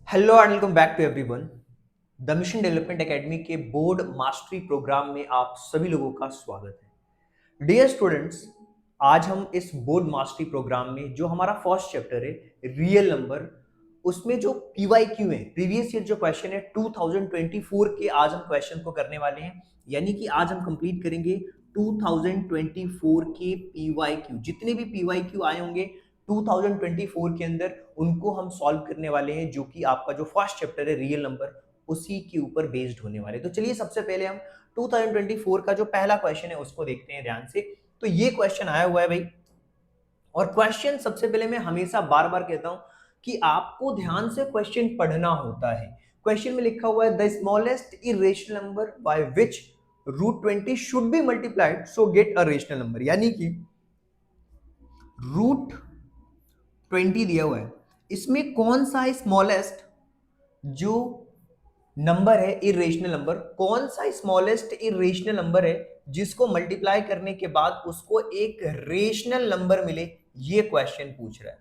Hello and welcome back to everyone. The mission development academy के board mastery programme में आप सभी लोगों का स्वागत है। डियर स्टूडेंट्स, आज हम इस बोर्ड मास्टरी प्रोग्राम में जो हमारा फर्स्ट चैप्टर है रियल नंबर, उसमें जो पीवाईक्यू है, प्रीवियस ईयर जो क्वेश्चन है 2024 के, आज हम क्वेश्चन को करने वाले हैं। यानी कि आज हम कंप्लीट करेंगे 2024 के पीवाईक्यू। जितने भी पीवाईक्यू आए होंगे 2024 के अंदर, उनको हम सॉल्व करने वाले हैं, जो कि आपका जो फर्स्ट चैप्टर है रियल नंबर, उसी के ऊपर बेस्ड होने वाले। तो चलिए सबसे पहले हम 2024 का जो पहला क्वेश्चन है उसको देखते हैं ध्यान से। तो ये क्वेश्चन आया हुआ है भाई, और क्वेश्चन सबसे पहले मैं हमेशा बार बार कहता हूं कि आपको ध्यान से क्वेश्चन पढ़ना होता है। क्वेश्चन में लिखा हुआ है the smallest irrational number by which √20 should be multiplied so get a rational number. यानी कि √20 दिया हुआ है, इसमें कौन सा स्मॉलेस्ट जो नंबर है इरेशनल नंबर, कौन सा स्मॉलेस्ट इरेशनल नंबर है जिसको मल्टीप्लाई करने के बाद उसको एक रेशनल नंबर मिले, ये क्वेश्चन पूछ रहा है।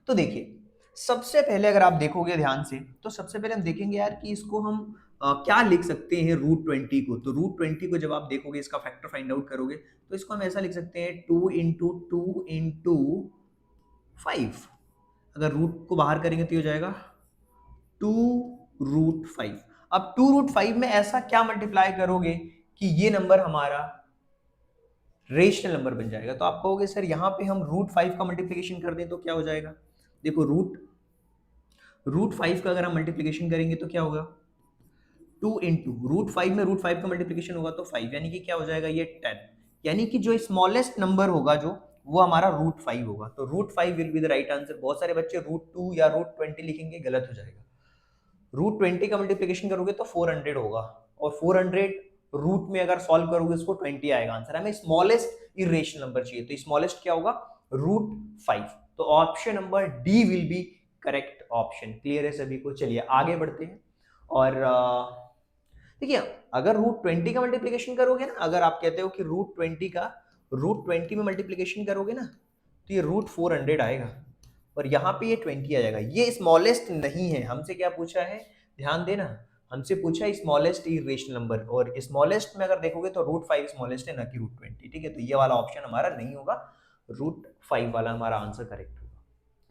तो देखिए, सबसे पहले अगर आप देखोगे ध्यान से, तो सबसे पहले हम देखेंगे यार कि इसको हम क्या लिख सकते हैं √20 को। तो √20 को जब आप देखोगे, इसका फैक्टर फाइंड आउट करोगे, तो इसको हम ऐसा लिख सकते हैं 2 × 2 × 5। अगर रूट को बाहर करेंगे तो ये हो जाएगा 2√5। अब 2√5 में ऐसा क्या मल्टीप्लाई करोगे कि ये नंबर हमारा रेशनल नंबर बन जाएगा। तो आप कहोगे सर यहाँ पे हम √5 का मल्टीप्लीकेशन कर दें तो क्या हो जाएगा। देखो, √5 का अगर हम मल्टीप्लीकेशन करेंगे तो क्या होगा, 2 × √5 में √5 का मल्टीप्लीकेशन होगा तो 5, यानी कि क्या हो जाएगा ये 10। यानी कि जो स्मॉलेस्ट नंबर होगा जो, वो हमारा √5 होगा। तो √5 will be the right answer. बहुत सारे बच्चे √2 या √20 लिखेंगे, गलत हो जाएगा। √20 का मल्टीप्लीकेशन करोगे तो 400 होगा, और 400 रूट में अगर सॉल्व करोगे उसको 20 आएगा आंसर। हमें स्मॉलेस्ट इरेशनल नंबर चाहिए, तो स्मॉलेस्ट क्या होगा, √5। तो option number D will be correct option. Clear है सभी को। चलिए आगे बढ़ते हैं। और देखिए, अगर √20 का मल्टीप्लीकेशन करोगे ना, अगर आप कहते हो कि √20 का √20 में मल्टीप्लीकेशन करोगे ना, तो ये √400 आएगा, और यहाँ पे ये 20 आ जाएगा। ये स्मॉलेस्ट नहीं है। हमसे क्या पूछा है, ध्यान देना, हमसे पूछा है स्मॉलेस्ट इरेशनल नंबर, और स्मॉलेस्ट में अगर देखोगे तो √5 स्मॉलेस्ट है, ना कि √20। ठीक है, तो ये वाला ऑप्शन हमारा नहीं होगा, √5 वाला हमारा आंसर करेक्ट होगा।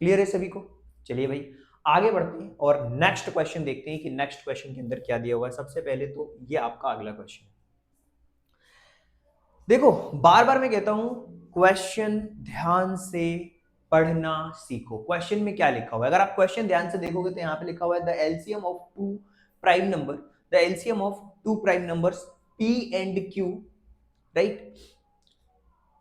क्लियर है सभी को। चलिए भाई आगे बढ़ते हैं और नेक्स्ट क्वेश्चन देखते हैं कि नेक्स्ट क्वेश्चन के अंदर क्या दिया हुआ है। सबसे पहले तो ये आपका अगला क्वेश्चन है। देखो, बार बार मैं कहता हूं, क्वेश्चन ध्यान से पढ़ना सीखो। क्वेश्चन में क्या लिखा हुआ है, अगर आप क्वेश्चन ध्यान से देखोगे तो यहां पे लिखा हुआ है the LCM of two prime number, the LCM of two prime numbers P and Q, right.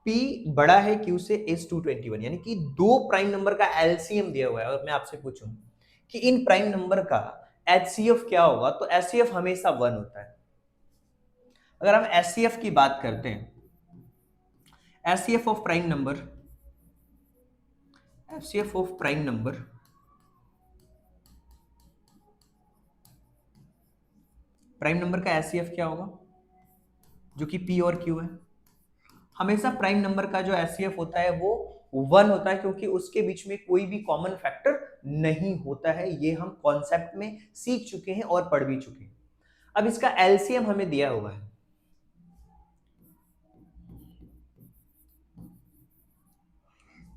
P बड़ा है Q से is 221, यानी कि दो प्राइम नंबर का एलसीएम दिया हुआ है। और मैं आपसे पूछूं कि इन प्राइम नंबर का एचसीएफ क्या होगा, तो एचसीएफ हमेशा 1 होता है। अगर हम एचसीएफ की बात करते हैं, HCF of prime number, HCF of prime number, prime number का एचसीएफ क्या होगा, जो कि P और Q है। हमेशा प्राइम नंबर का जो एचसीएफ होता है वो 1 होता है, क्योंकि उसके बीच में कोई भी कॉमन फैक्टर नहीं होता है। ये हम कॉन्सेप्ट में सीख चुके हैं और पढ़ भी चुके हैं। अब इसका एलसीएम हमें दिया हुआ है,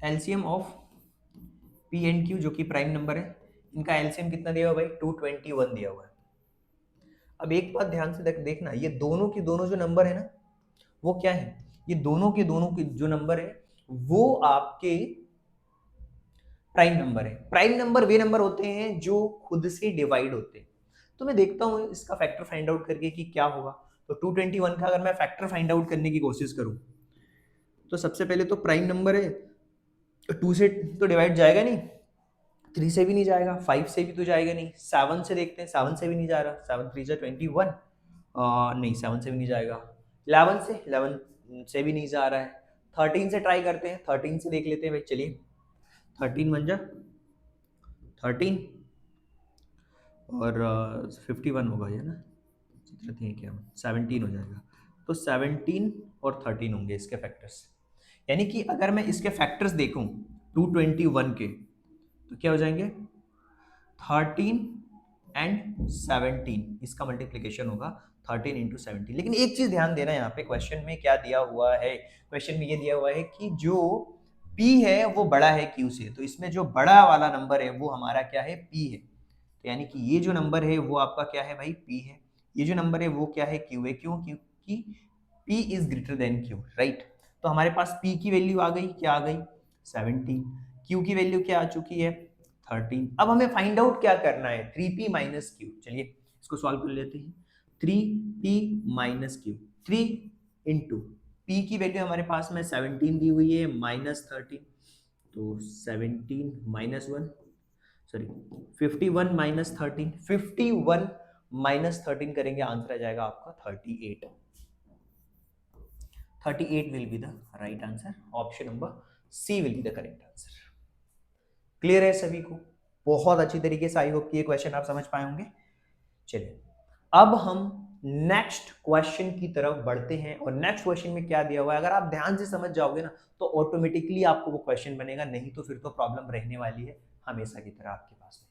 LCM of P and Q जो कि प्राइम नंबर है, इनका एलसीएम कितना दिया हुआ है भाई, 221 दिया हुआ है। अब एक बात ध्यान से देखना, ये दोनों की दोनों जो नंबर है ना, वो क्या है, ये दोनों के जो नंबर है वो आपके प्राइम नंबर है। प्राइम नंबर वे नंबर होते हैं जो खुद से डिवाइड होते हैं। तो मैं देखता हूं इसका फैक्टर फाइंड आउट करके कि क्या होगा। तो 221 का अगर मैं फैक्टर फाइंड आउट करने की कोशिश करूं, तो सबसे पहले तो प्राइम नंबर है, 2 से तो डिवाइड जाएगा नहीं, 3 से भी नहीं जाएगा, 5 से भी तो जाएगा नहीं, 7 से देखते हैं, 7 से भी नहीं जा रहा, 7 3 जा 21, नहीं 7 से भी नहीं जाएगा, 11 से भी नहीं जा रहा है, 13 से ट्राई करते हैं, 13 से देख लेते हैं भाई। चलिए 13 बन जा 13, और 51 होगा ये ना, 17 हो जाएगा। तो 17 और 13 होंगे इसके फैक्टर्स। यानी कि अगर मैं इसके फैक्टर्स देखूं 221 के, तो क्या हो जाएंगे, 13 एंड 17, इसका मल्टीप्लीकेशन होगा 13 इंटू 17। लेकिन एक चीज ध्यान देना, यहाँ पे क्वेश्चन में क्या दिया हुआ है, क्वेश्चन में ये दिया हुआ है कि जो p है वो बड़ा है q से, तो इसमें जो बड़ा वाला नंबर है वो हमारा क्या है, p है। तो यानी कि ये जो नंबर है वो आपका क्या है भाई, p है। ये जो नंबर है वो क्या है, q है। क्यों? क्योंकि p is greater than q, right. तो हमारे पास p की वैल्यू आ गई, क्या आ गई, 17। q की वैल्यू क्या आ चुकी है, 13। अब हमें फाइंड आउट क्या करना है, 3p माइनस q। चलिए इसको सॉल्व कर लेते हैं। 3p minus q, 3 into p की वैल्यू हमारे पास में 17 दी हुई है, माइनस 13, तो 17 माइनस 1, सॉरी 51 माइनस 13, 51 माइनस 13 करेंगे, आंसर आ जाएगा आपका 38। 38 will be the right answer, option number C will be the correct answer. Clear है सभी को? बहुत अच्छी तरीके से आई होप कि ये क्वेश्चन आप समझ पाए होंगे। चलिए अब हम नेक्स्ट क्वेश्चन की तरफ बढ़ते हैं, और नेक्स्ट क्वेश्चन में क्या दिया हुआ है अगर आप ध्यान से समझ जाओगे ना तो ऑटोमेटिकली आपको वो क्वेश्चन बनेगा, नहीं तो फिर तो प्रॉब्लम रहने वाली है हमेशा की तरह आपके पास में।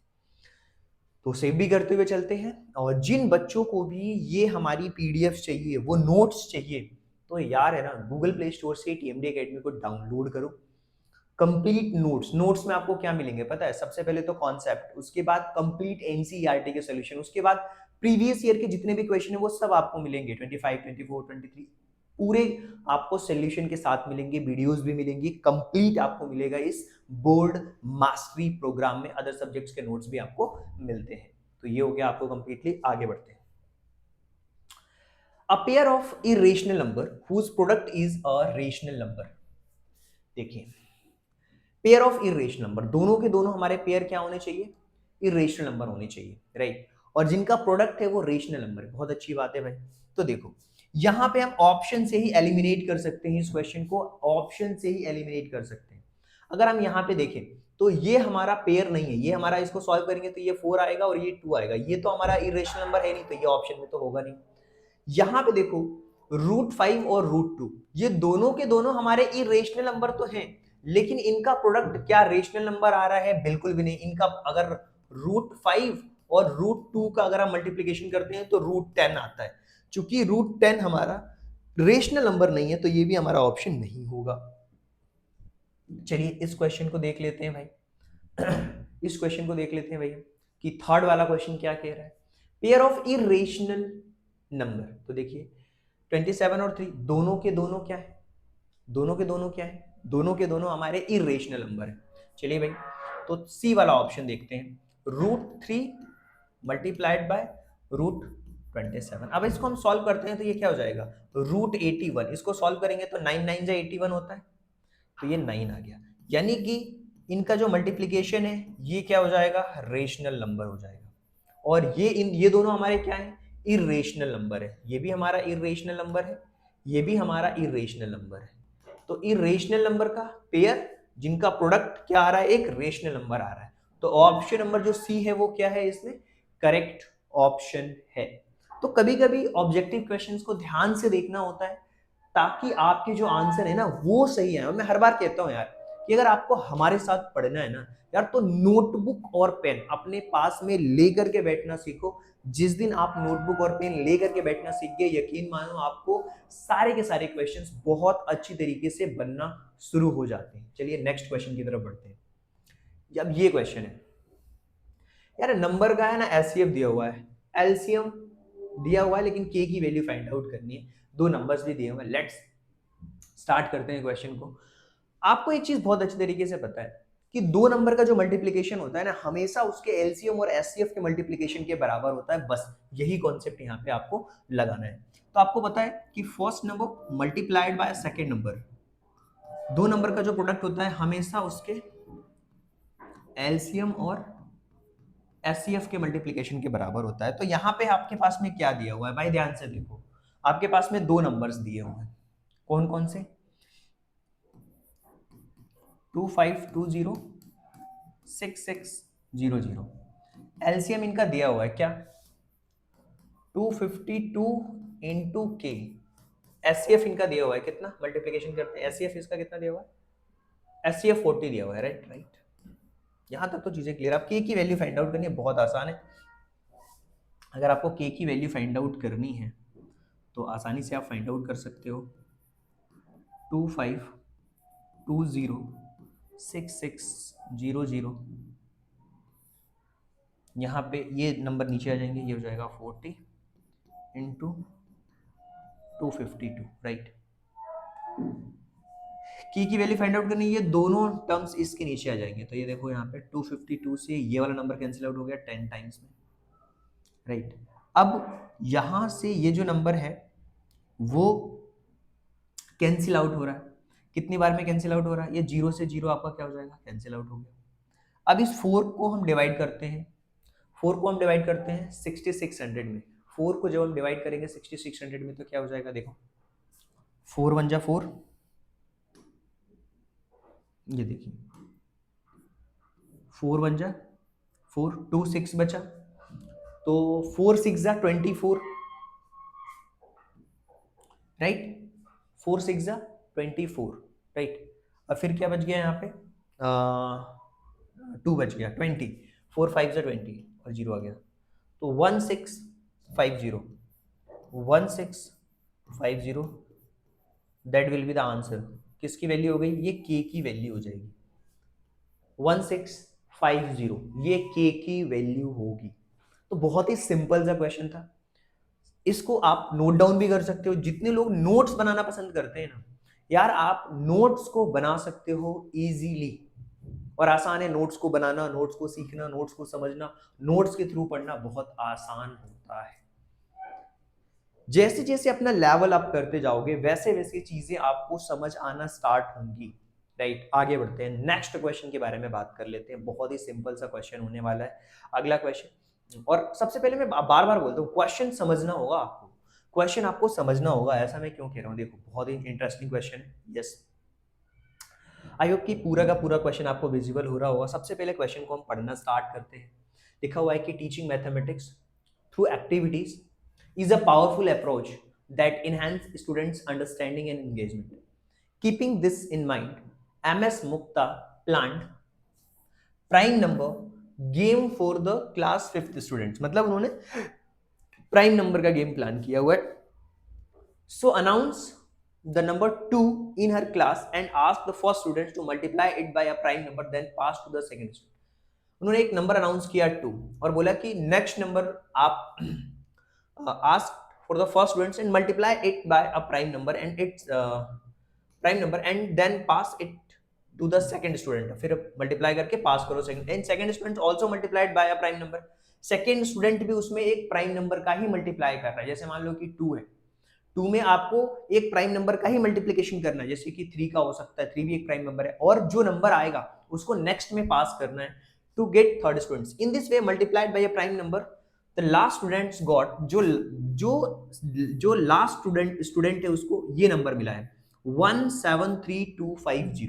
तो सेव भी करते हुए चलते हैं, और जिन बच्चों को भी ये हमारी पीडीएफ चाहिए, वो नोट्स चाहिए, तो यार है ना, गूगल प्ले स्टोर से टीएमडी एकेडमी को डाउनलोड करो। कंप्लीट नोट्स, नोट्स में आपको क्या मिलेंगे पता है, सबसे पहले तो कॉन्सेप्ट, उसके बाद कंप्लीट एनसीईआरटी के सॉल्यूशन, उसके बाद प्रीवियस ईयर के जितने भी क्वेश्चन है वो सब आपको मिलेंगे, 25, 24, 23 पूरे आपको सॉल्यूशन के साथ मिलेंगे, वीडियोस भी मिलेंगी, कंप्लीट आपको मिलेगा इस बोर्ड मास्टरी प्रोग्राम में। अदर सब्जेक्ट्स के नोट्स भी आपको मिलते हैं। तो ये हो गया आपको कंप्लीटली। आगे बढ़ते हैं। A pair of irrational number whose product is a rational number. देखिए पेयर ऑफ इरेशनल नंबर, दोनों के दोनों हमारे पेयर क्या होने चाहिए, इरेशनल नंबर होने चाहिए, राइट। और जिनका प्रोडक्ट है वो रेशनल नंबर है। बहुत अच्छी बात है भाई। तो देखो यहां पे हम ऑप्शन से ही एलिमिनेट कर सकते हैं, इस क्वेश्चन को ऑप्शन से ही एलिमिनेट कर सकते हैं। अगर हम यहाँ पे देखें तो ये हमारा पेयर नहीं है, ये हमारा, इसको सॉल्व करेंगे तो ये 4 आएगा और ये 2 आएगा, ये तो हमारा इरेशनल नंबर है नहीं, तो ये ऑप्शन में तो होगा नहीं। यहां पे देखो √5 और √2, ये दोनों के दोनों हमारे इरेशनल नंबर तो हैं, लेकिन इनका प्रोडक्ट क्या रेशनल नंबर आ रहा है, बिल्कुल भी नहीं। इनका अगर √5 और √2 का अगर हम मल्टीप्लीकेशन करते हैं तो √10 आता है। चूंकि √10 हमारा रेशनल नंबर नहीं है तो ये भी हमारा ऑप्शन नहीं होगा। चलिए इस क्वेश्चन को देख लेते हैं भाई। इस क्वेश्चन को देख लेते हैं भैया कि थर्ड वाला क्वेश्चन क्या कह रहा है, पेयर ऑफ इरेशनल नंबर। तो देखिए 27 और 3 दोनों के दोनों क्या है, दोनों के दोनों क्या है, दोनों के दोनों हमारे इरेशनल नंबर है। चलिए भाई तो सी वाला ऑप्शन देखते हैं, √3 मल्टीप्लाइड बाय √27। अब इसको हम सॉल्व करते हैं तो ये क्या हो जाएगा, √81। इसको सॉल्व करेंगे तो 9 9 जा 81 होता है, तो ये 9 आ गया। यानी कि इनका जो मल्टीप्लीकेशन है ये क्या हो जाएगा, रेशनल नंबर हो जाएगा। और ये दोनों हमारे क्या है, इरेशनल नंबर है। ये भी हमारा इरेशनल नंबर है, ये भी हमारा इरेशनल नंबर है। तो इरेशनल नंबर का पेयर जिनका प्रोडक्ट क्या आ रहा है, एक रेशनल नंबर आ रहा है। तो ऑप्शन नंबर जो सी है वो क्या है, इसमें करेक्ट ऑप्शन है। तो कभी कभी ऑब्जेक्टिव क्वेश्चंस को ध्यान से देखना होता है ताकि आपके जो आंसर है ना वो सही है। मैं हर बार कहता हूं यार कि अगर आपको हमारे साथ पढ़ना है ना यार, तो नोटबुक और पेन अपने पास में लेकर के बैठना सीखो। जिस दिन आप नोटबुक और पेन लेकर के बैठना सीख गए, यकीन मानो आपको सारे के सारे क्वेश्चंस बहुत अच्छी तरीके से बनना शुरू हो जाते हैं। चलिए नेक्स्ट क्वेश्चन की तरफ बढ़ते हैं। अब ये क्वेश्चन है यार, नंबर का है ना एलसीएम दिया हुआ है, एलसीएम दिया हुआ है, लेकिन के की वैल्यू फाइंड आउट करनी है। दो नंबर्स भी दिए हुए हैं। लेट्स स्टार्ट करते हैं क्वेश्चन को। आपको एक चीज बहुत अच्छी तरीके से पता है कि दो नंबर का जो मल्टीप्लीकेशन होता है ना, हमेशा उसके एलसीएम और एचसीएफ के मल्टीप्लीकेशन के बराबर होता है। बस यही कॉन्सेप्ट यहाँ पे आपको लगाना है। तो आपको पता है कि first number multiplied by second number, दो नंबर का जो प्रोडक्ट होता है हमेशा उसके एलसीएम और एचसीएफ के मल्टीप्लीकेशन के बराबर होता है। तो यहाँ पे आपके पास में क्या दिया हुआ है भाई, ध्यान से देखो। आपके पास में दो नंबर्स दिए हुए हैं, कौन कौन से, 2520 6600। एलसीएम इनका दिया हुआ है क्या, 252 इंटू के। एचसीएफ इनका दिया हुआ है कितना, मल्टीप्लीकेशन करते हैं एचसीएफ इसका कितना दिया हुआ है, एचसीएफ 40 दिया हुआ है, राइट राइट। यहाँ तक तो चीजें क्लियर। आप के की वैल्यू फाइंड आउट करनी है, बहुत आसान है। अगर आपको के की वैल्यू फाइंड आउट करनी है तो आसानी से आप फाइंड आउट कर सकते हो। 25206600, यहाँ पे ये नंबर नीचे आ जाएंगे, ये हो जाएगा 40 इंटू 252, राइट। की वैल्यू फाइंड आउट करनी है, ये दोनों टर्म्स इसके नीचे आ जाएंगे। तो ये देखो यहाँ पे 252 से ये वाला नंबर कैंसिल आउट हो गया 10 टाइम्स में, राइट। अब यहाँ से ये जो नंबर है वो कैंसिल आउट हो रहा है। कितनी बार में कैंसिल आउट हो रहा है? ये 0 से 0 आपका क्या हो जाएगा? कैंसिल आउट हो गया। अब इस 4 को हम डिवाइड करते हैं, 4 को हम डिवाइड करते हैं 6600 में। 4 को जब हम डिवाइड करेंगे 6600 में तो क्या हो जाएगा? देखो 4 1 जा 4, ये देखिए 4 1 जा 4, 2 6 बचा, तो 4 6 जा 24, राइट। 4 6 जा 24, राइट। और फिर क्या बच गया यहाँ पे? 2 बच गया 20, 4 5 जा 20 और 0 आ गया, तो 1650, 1650 that will be the answer. किसकी वैल्यू हो गई? ये के की वैल्यू हो जाएगी। 1650 ये के की वैल्यू होगी। तो बहुत ही सिंपल सा क्वेश्चन था, इसको आप नोट डाउन भी कर सकते हो। जितने लोग नोट्स बनाना पसंद करते हैं ना यार, आप नोट्स को बना सकते हो इजीली, और आसान है नोट्स को बनाना, नोट्स को सीखना, नोट्स को समझना, नोट्स के थ्रू पढ़ना बहुत आसान होता है। जैसे जैसे अपना लेवल अप करते जाओगे वैसे वैसे चीजें आपको समझ आना स्टार्ट होंगी, राइट। आगे बढ़ते हैं, नेक्स्ट क्वेश्चन के बारे में बात कर लेते हैं। बहुत ही सिंपल सा क्वेश्चन होने वाला है अगला क्वेश्चन। और सबसे पहले मैं बार बार बोलता हूँ, क्वेश्चन समझना होगा आपको, क्वेश्चन आपको समझना होगा। ऐसा मैं क्यों कह रहा हूँ? देखो बहुत ही इंटरेस्टिंग क्वेश्चन है। यस, आई होप कि पूरा का पूरा क्वेश्चन आपको विजिबल हो रहा होगा। सबसे पहले क्वेश्चन को हम पढ़ना स्टार्ट करते हैं। लिखा हुआ है कि teaching mathematics through activities is a powerful approach that enhances students' understanding and engagement. Keeping this in mind, MS Mukta planned prime number game for the class 5th students. मतलब उन्होंने प्राइम नंबर का game plan किया हुआ है। So announce the number 2 in her class and ask the first students to multiply it by a prime number, then pass to the second student. उन्होंने एक number announce किया 2 और बोला कि नेक्स्ट नंबर आप ask for the first students and multiply it by a prime number and its prime number and then pass it to the second student. फिर multiply करके पास करो second, and second student also multiplied by a prime number. Second student भी उसमें एक prime number का ही multiply कर रहा है। जैसे मान लो कि 2 है, 2 में आपको एक प्राइम नंबर का ही मल्टीप्लिकेशन करना है, जैसे कि 3 का हो सकता है, 3 भी एक प्राइम नंबर है, और जो नंबर आएगा उसको नेक्स्ट में पास करना है to get third students. In this way multiplied by a prime number the last students got, जो लास्ट स्टूडेंट है उसको ये नंबर मिला है 173250।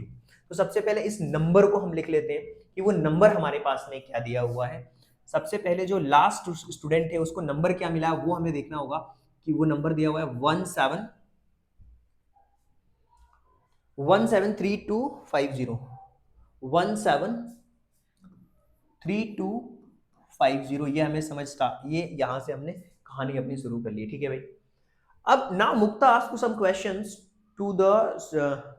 तो सबसे पहले इस नंबर को हम लिख लेते हैं कि वो नंबर हमारे पास में क्या दिया हुआ है। सबसे पहले जो लास्ट स्टूडेंट है उसको नंबर क्या मिला है वो हमें देखना होगा कि वो नंबर दिया हुआ है 173250, 173250, ये हमें ये यहां से हमने कहानी अपनी शुरू कर ली। ठीक है भाई। अब ना Mukta ask some questions to the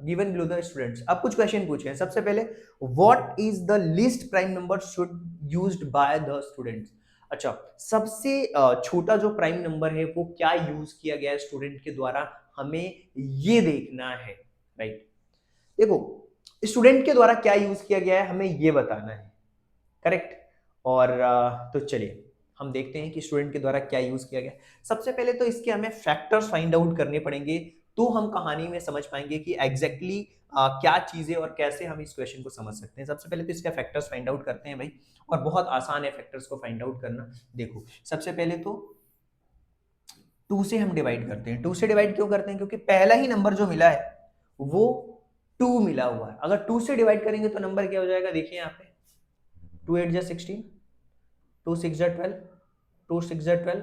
given below the students. अब कुछ क्वेश्चन पूछे हैं। सबसे पहले what is the least prime number should used by the students. अच्छा, सबसे छोटा जो प्राइम नंबर है वो क्या यूज किया गया है स्टूडेंट के द्वारा, हमें ये देखना है, राइट। देखो स्टूडेंट के द्वारा क्या यूज किया गया है हमें ये बताना है, करेक्ट। और तो चलिए हम देखते हैं कि स्टूडेंट के द्वारा क्या यूज किया गया। सबसे पहले तो इसके हमें फैक्टर्स फाइंड आउट करने पड़ेंगे, तो हम कहानी में समझ पाएंगे कि एग्जैक्टली क्या चीजें और कैसे हम इस क्वेश्चन को समझ सकते हैं। सबसे पहले तो इसका फैक्टर्स फाइंड आउट करते हैं भाई, और बहुत आसान है फैक्टर्स को फाइंड आउट करना। देखो सबसे पहले तो 2 से हम डिवाइड करते हैं। 2 से डिवाइड क्यों करते हैं? क्योंकि पहला ही नंबर जो मिला है वो 2 मिला हुआ है। अगर 2 से डिवाइड करेंगे तो नंबर क्या हो जाएगा? देखिए यहाँ पे 2 8 जा 16, 2 6 जा 12, 2 6 जा 12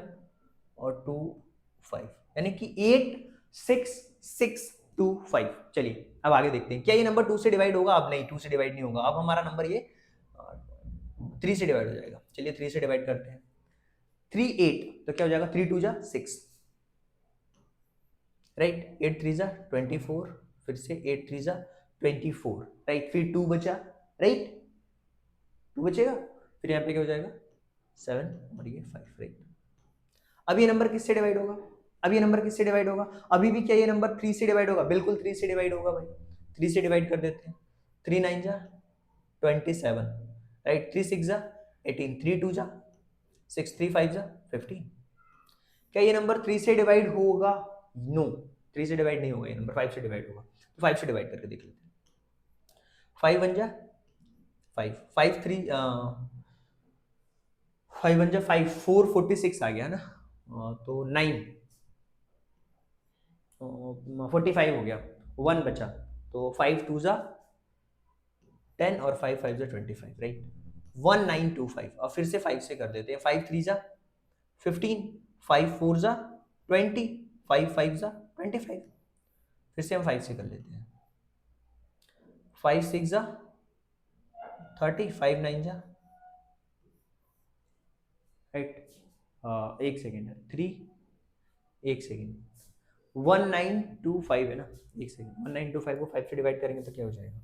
और 2 5, यानी कि 8 6 6 2 5। चलिए अब आगे देखते हैं क्या ये नंबर 2 से डिवाइड होगा। अब नहीं, 2 से डिवाइड नहीं होगा। अब हमारा नंबर ये 3 से डिवाइड हो जाएगा, चलिए 3 से डिवाइड करते हैं। 3 8 तो क्या हो जाएगा, 3 2 जा 6, राइट। 8 3 जा 24, फिर से 8 3 जा 24, राइट। फिर 2 बचा, राइट, 2 बचेगा, फिर यहाँ पे क्या हो जाएगा 7 और ये 5, राइट। अब ये नंबर किससे डिवाइड होगा, अब ये नंबर किससे डिवाइड होगा, अभी भी क्या ये नंबर 3 से डिवाइड होगा, बिल्कुल 3 से डिवाइड होगा भाई। 3 से डिवाइड कर देते हैं, 3 9 जा 27, राइट। 3 6 जा 18, 3 2 जा 6, 3 5 जा 15। क्या ये नंबर 3 से डिवाइड होगा, नो, 3 से डिवाइड नहीं होगा, ये नंबर 5 से डिवाइड होगा। तो 5 से डिवाइड करके देख लेते हैं। 5 1 जा 5, 5 3 5 1 जा 5, 4 46 आ गया ना, तो 9 45 हो गया, 1 बचा, तो 5 2 जा 10 और 5 5 जा 25, राइट। 1925। अब फिर से 5 से कर देते हैं, 5 3 जा 15, 5 4 जा 20, 5 5 जा 25। फिर से हम 5 से कर लेते हैं, 5 6 जा 30, 5 9 जा, राइट। एक सेकेंड है, 3, एक सेकेंड, 1925 है ना, एक सेकेंड, 1925 को 5 से डिवाइड करेंगे तो क्या हो जाएगा,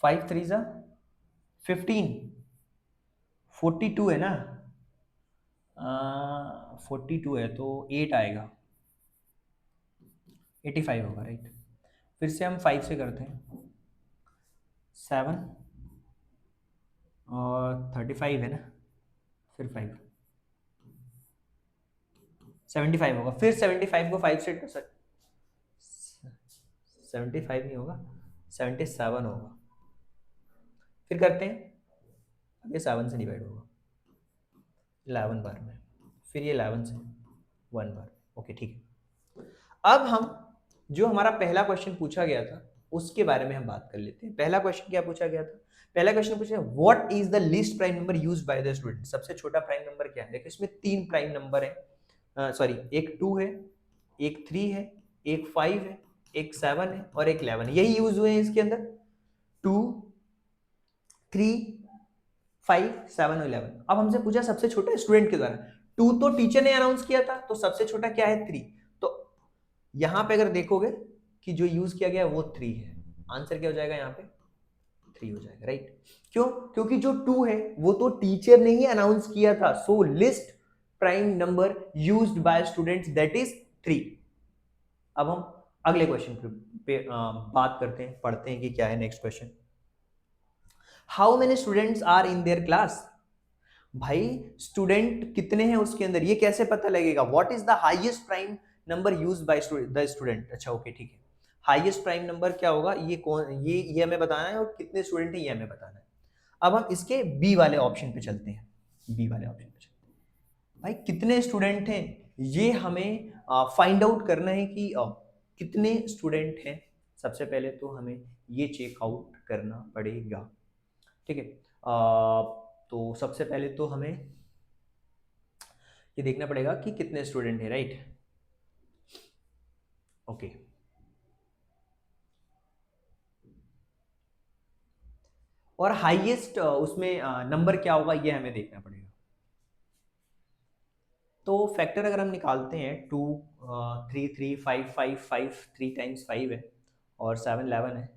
5 3 जा 15, 42 है ना, 42 है तो 8 आएगा, 85 होगा, राइट। फिर से हम 5 से करते हैं, 7 और 35 है ना, फिर 5 75 होगा, फिर 75 को 5 से 75 नहीं होगा, 77 होगा। फिर करते हैं, अब ये 7 से डिवाइड होगा 11 बार में, फिर ये 11 से 1 बार, ओके ठीक है। अब हम जो हमारा पहला क्वेश्चन पूछा गया था उसके बारे में हम बात कर लेते हैं। पहला क्वेश्चन क्या पूछा गया था, पहला क्वेश्चन पूछा what is the least prime number used by the student, सबसे छोटा प्राइम नंबर क्या है। देखो इसमें 3 प्राइम नंबर है, सॉरी एक 2 है, एक 3 है, एक 5 है, एक 7 है और एक 11 है, यही यूज हुए हैं इसके अंदर, 2 3 5 7 और 11। अब हमसे पूछा सबसे छोटा स्टूडेंट के द्वारा, 2 तो टीचर ने अनाउंस किया था, तो सबसे छोटा क्या है 3, तो यहां पे अगर देखोगे कि जो यूज किया गया वो 3 है, आंसर क्या हो जाएगा यहाँ पे 3 हो जाएगा, राइट। क्यों, क्योंकि जो 2 है वो तो टीचर ने ही अनाउंस किया था, so least prime number used by students that is 3। अब हम अगले क्वेश्चन पे बात करते हैं, पढ़ते हैं कि क्या है next question. How many students are in their class, भाई स्टूडेंट कितने हैं उसके अंदर, ये कैसे पता लगेगा। What is the highest prime number used by the student, अच्छा ओके ठीक है, हाईएस्ट प्राइम नंबर क्या होगा, ये कौन, ये हमें बताना है और कितने स्टूडेंट हैं ये हमें बताना है। अब हम इसके बी वाले ऑप्शन पे चलते हैं, बी वाले ऑप्शन पे चलते हैं। भाई कितने स्टूडेंट हैं ये हमें फाइंड आउट करना है कि कितने स्टूडेंट हैं, सबसे पहले तो हमें ये चेकआउट करना पड़ेगा, ठीक है। तो सबसे पहले तो हमें ये देखना पड़ेगा कि कितने स्टूडेंट हैं, राइट, ओके। और हाईएस्ट उसमें नंबर क्या होगा ये हमें देखना पड़ेगा। तो फैक्टर अगर हम निकालते हैं 2 3 3 5 5 5 3 टाइम्स 5 है और 7 11 है,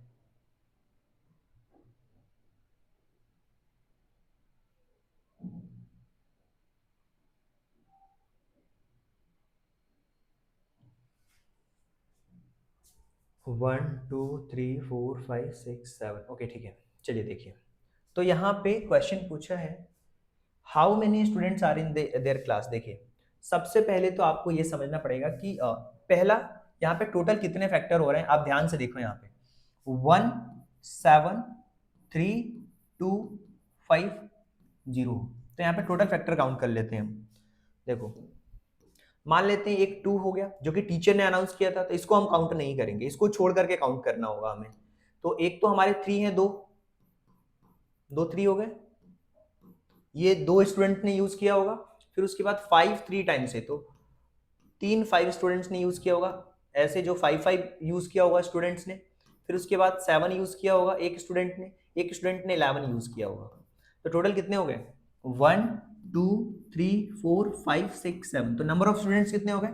one two three four five six seven, okay ठीक है। चलिए देखिए, तो यहाँ पे क्वेश्चन पूछा है how many students are in their class. देखिए सबसे पहले तो आपको ये समझना पड़ेगा कि पहला यहाँ पे टोटल कितने फैक्टर हो रहे हैं, आप ध्यान से देखो यहाँ पे 1 7 3 2 5 0, तो यहाँ पे टोटल फैक्टर काउंट कर लेते हैं हम। देखो मान लेते हैं एक 2 हो गया जो कि टीचर ने अनाउंस किया था, तो इसको हम काउंट नहीं करेंगे, इसको छोड़ करके काउंट करना होगा हमें। तो एक तो हमारे 3 है, दो 3 हो गए, ये 2 स्टूडेंट ने यूज किया होगा। फिर उसके बाद 5 3 टाइम्स है तो 3 5 स्टूडेंट्स ने यूज किया होगा, ऐसे जो 5 5 यूज किया होगा स्टूडेंट्स ने। फिर उसके बाद 7 यूज किया होगा एक स्टूडेंट ने, एक स्टूडेंट ने 11 यूज किया होगा, तो टोटल कितने हो गए? 1 2 3 4 5 6 7। तो नंबर ऑफ स्टूडेंट्स कितने हो गए?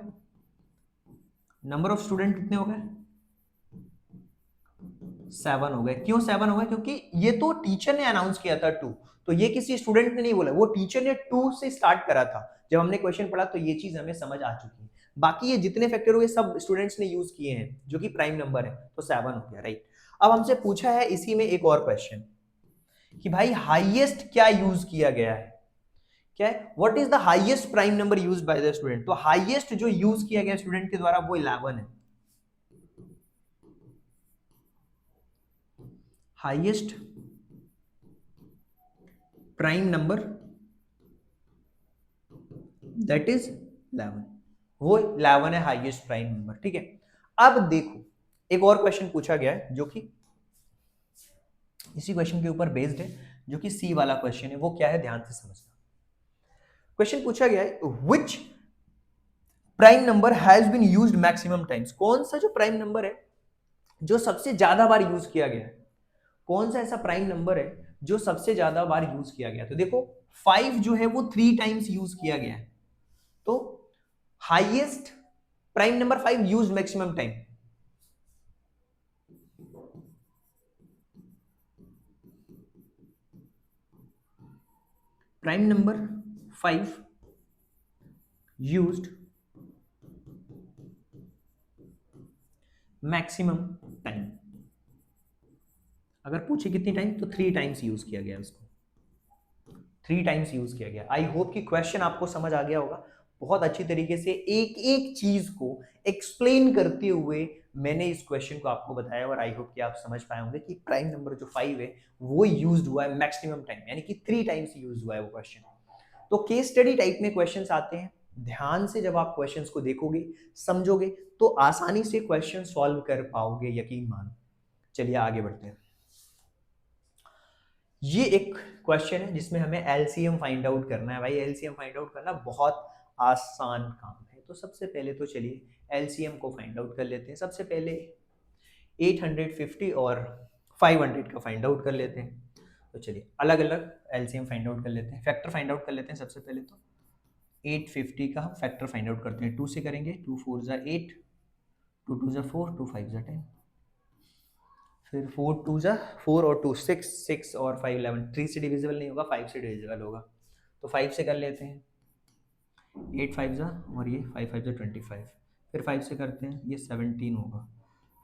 नंबर ऑफ स्टूडेंट कितने हो गए? 7 हो गए। क्यों 7 हो गए? क्योंकि ये तो टीचर ने अनाउंस किया था 2, तो ये किसी स्टूडेंट ने नहीं बोला, वो टीचर ने 2 से स्टार्ट करा था। जब हमने क्वेश्चन पढ़ा तो ये चीज हमें समझ आ चुकी है। बाकी ये जितने फैक्टर हुए सब स्टूडेंट्स ने यूज किए हैं, जो कि प्राइम नंबर है, तो 7 हो गया, राइट। अब हमसे पूछा है इसी में एक और क्वेश्चन कि भाई हाईएस्ट क्या यूज किया गया है? क्या है? What is the highest prime number used by the student? तो हाईएस्ट जो यूज किया गया स्टूडेंट के द्वारा वो 11 है। Highest prime number that is 11, वो 11 है हाईएस्ट प्राइम नंबर, ठीक है। अब देखो एक और क्वेश्चन पूछा गया है जो कि इसी क्वेश्चन के ऊपर बेस्ड है, जो कि सी वाला क्वेश्चन है। वो क्या है, ध्यान से समझना। क्वेश्चन पूछा गया है which prime number has been used maximum times? कौन सा जो प्राइम नंबर है जो सबसे ज्यादा बार यूज किया गया है? कौन सा ऐसा प्राइम नंबर है जो सबसे ज्यादा बार यूज किया गया? तो देखो 5 जो है वो 3 टाइम्स यूज किया गया है, तो highest prime number 5 use maximum time. Prime number 5 used maximum time. अगर पूछे कितनी टाइम, तो 3 टाइम्स यूज किया गया उसको, 3 टाइम्स यूज किया गया। आई होप कि क्वेश्चन आपको समझ आ गया होगा। बहुत अच्छी तरीके से एक एक चीज को एक्सप्लेन करते हुए मैंने इस क्वेश्चन को आपको बताया, और आई होप कि आप समझ पाए होंगे कि प्राइम नंबर जो 5 है वो यूज हुआ है मैक्सिमम टाइम, यानी कि 3 टाइम्स यूज हुआ है वो क्वेश्चन। तो केस स्टडी टाइप में क्वेश्चंस आते हैं। ध्यान से जब आप क्वेश्चंस को देखोगे, समझोगे, तो आसानी से क्वेश्चन सॉल्व कर पाओगे, यकीन मानो। चलिए आगे बढ़ते हैं। ये एक क्वेश्चन है जिसमें हमें एलसीएम फाइंड आउट करना है। भाई एलसीएम फाइंड आउट करना बहुत आसान काम है। तो सबसे पहले तो चलिए एलसीएम को फाइंड आउट कर लेते हैं। सबसे पहले 850 और 500 का फाइंड आउट कर लेते हैं। तो चलिए अलग अलग एलसीएम फाइंड आउट कर लेते हैं, फैक्टर फाइंड आउट कर लेते हैं। सबसे पहले तो 850 का हम फैक्टर फाइंड आउट करते हैं। 2 से करेंगे, 2 4 ज़ा 8, 2 2 ज़ा 4, 2 5 ज़ा 10, फिर 4 2 ज़ा 4 और 2 6, 6 और 5 11। 3 से डिविजिबल नहीं होगा, 5 से डिविजिबल होगा, तो 5 से कर लेते हैं। 8 5 ज़ा, और ये 5 5 ज़ा 25, फिर 5 से करते हैं, ये 17 होगा,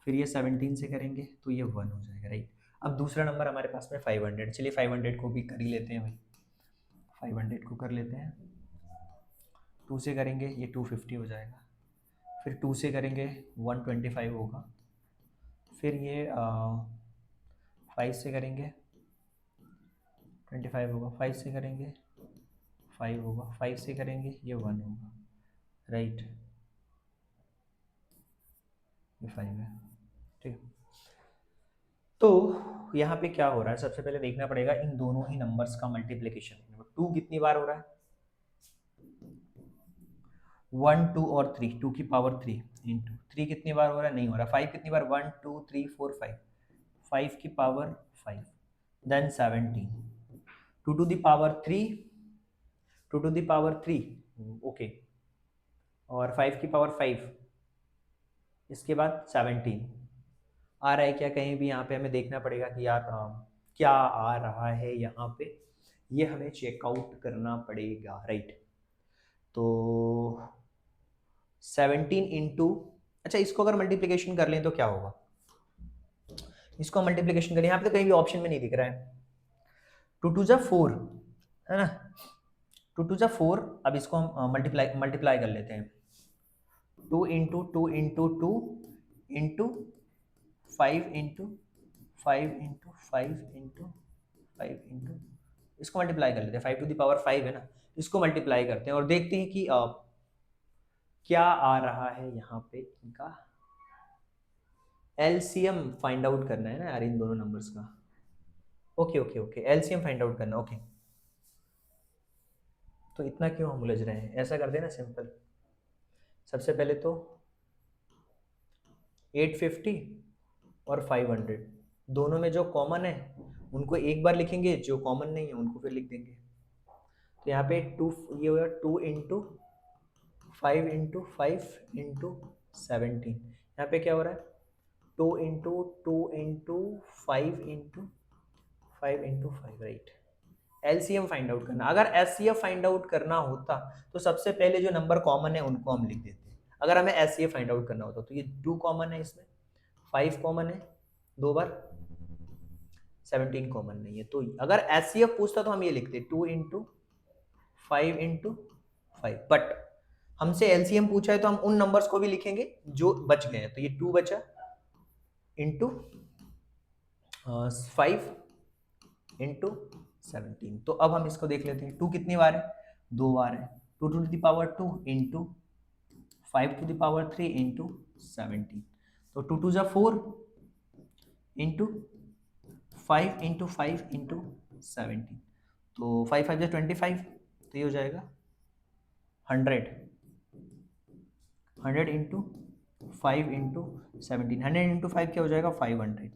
फिर ये 17 से करेंगे तो ये 1 हो जाएगा, राइट। अब दूसरा नंबर हमारे पास में 500। चलिए 500 को भी कर ही लेते हैं भाई, 500 को कर लेते हैं। 2 से करेंगे ये 250 हो जाएगा, फिर 2 से करेंगे 125 होगा, फिर ये 5 से करेंगे 25 होगा, 5 से करेंगे 5 होगा, 5 से करेंगे ये 1 होगा, राइट। ये 5 है, ठीक। तो यहाँ पे क्या हो रहा है, सबसे पहले देखना पड़ेगा इन दोनों ही नंबर्स का मल्टीप्लिकेशन। 2 कितनी बार हो रहा है? 1 2 और 3, 2 की पावर 3 इंटू 3 कितनी बार हो रहा है? नहीं हो रहा। 5 कितनी बार? 1 2 3 4 5, 5 की power 5, then 17, 2 to the power 3, 2 to the power 3, okay, और 5 की पावर 5, इसके बाद 17 आ रहा है क्या कहीं भी? यहाँ पे हमें देखना पड़ेगा कि यार क्या आ रहा है यहाँ पे, ये हमें चेकआउट करना पड़ेगा, राइट। तो 17 इंटू, अच्छा इसको अगर मल्टीप्लिकेशन कर लें तो क्या होगा? इसको मल्टीप्लिकेशन करें, यहाँ पे तो कहीं भी ऑप्शन में नहीं दिख रहा है। 2 2 जा 4 है ना, 2 2 जा 4। अब इसको हम मल्टीप्लाई मल्टीप्लाई कर लेते हैं। 2 into 2 into 2 into 5 into 5 into 5 into 5 into, इसको मल्टीप्लाई कर लेते हैं। 5 टू द पावर 5 है ना, इसको मल्टीप्लाई करते हैं और देखते हैं कि क्या आ रहा है यहाँ पे। इनका एलसीएम फाइंड आउट करना है ना यार इन दोनों नंबर्स का। Okay okay okay, LCM find out करना, ओके। तो इतना क्यों हम उलझ रहे हैं, ऐसा कर देना सिंपल। सबसे पहले तो 850 और 500 दोनों में जो कॉमन है उनको एक बार लिखेंगे, जो कॉमन नहीं है उनको फिर लिख देंगे। तो यहाँ पे 2, ये होगा 2 इंटू 5 इंटू 5 इंटू 17। यहाँ पे क्या हो रहा है 2 into 5 into 5 right. LCM find out करना, अगर एचसीएफ फाइंड आउट करना होता तो सबसे पहले जो नंबर कॉमन है उनको हम लिख देते। अगर हमें एचसीएफ फाइंड आउट करना होता तो ये 2 कॉमन है, इसमें 5 कॉमन है, 2 बार 17 कॉमन नहीं है। तो अगर एचसीएफ पूछता तो हम ये लिखते 2 इंटू 5 इंटू 5, बट हमसे एलसीएम पूछा है तो हम उन नंबर्स को भी लिखेंगे जो बच गए हैं। तो ये 2 बचा इंटू 5 इंटू 17। तो अब हम इसको देख लेते हैं, 2 कितनी बार है, 2 बार है। 2 to the power 2 into 5 to the power 3 into 17। तो 2 टू जा 4 इंटू 5 इंटू 5 इंटू 17। तो 5 5 जा 25, तो ये हो जाएगा 100 इंटू 5 इंटू 17। 100 इंटू 5 क्या हो जाएगा 500।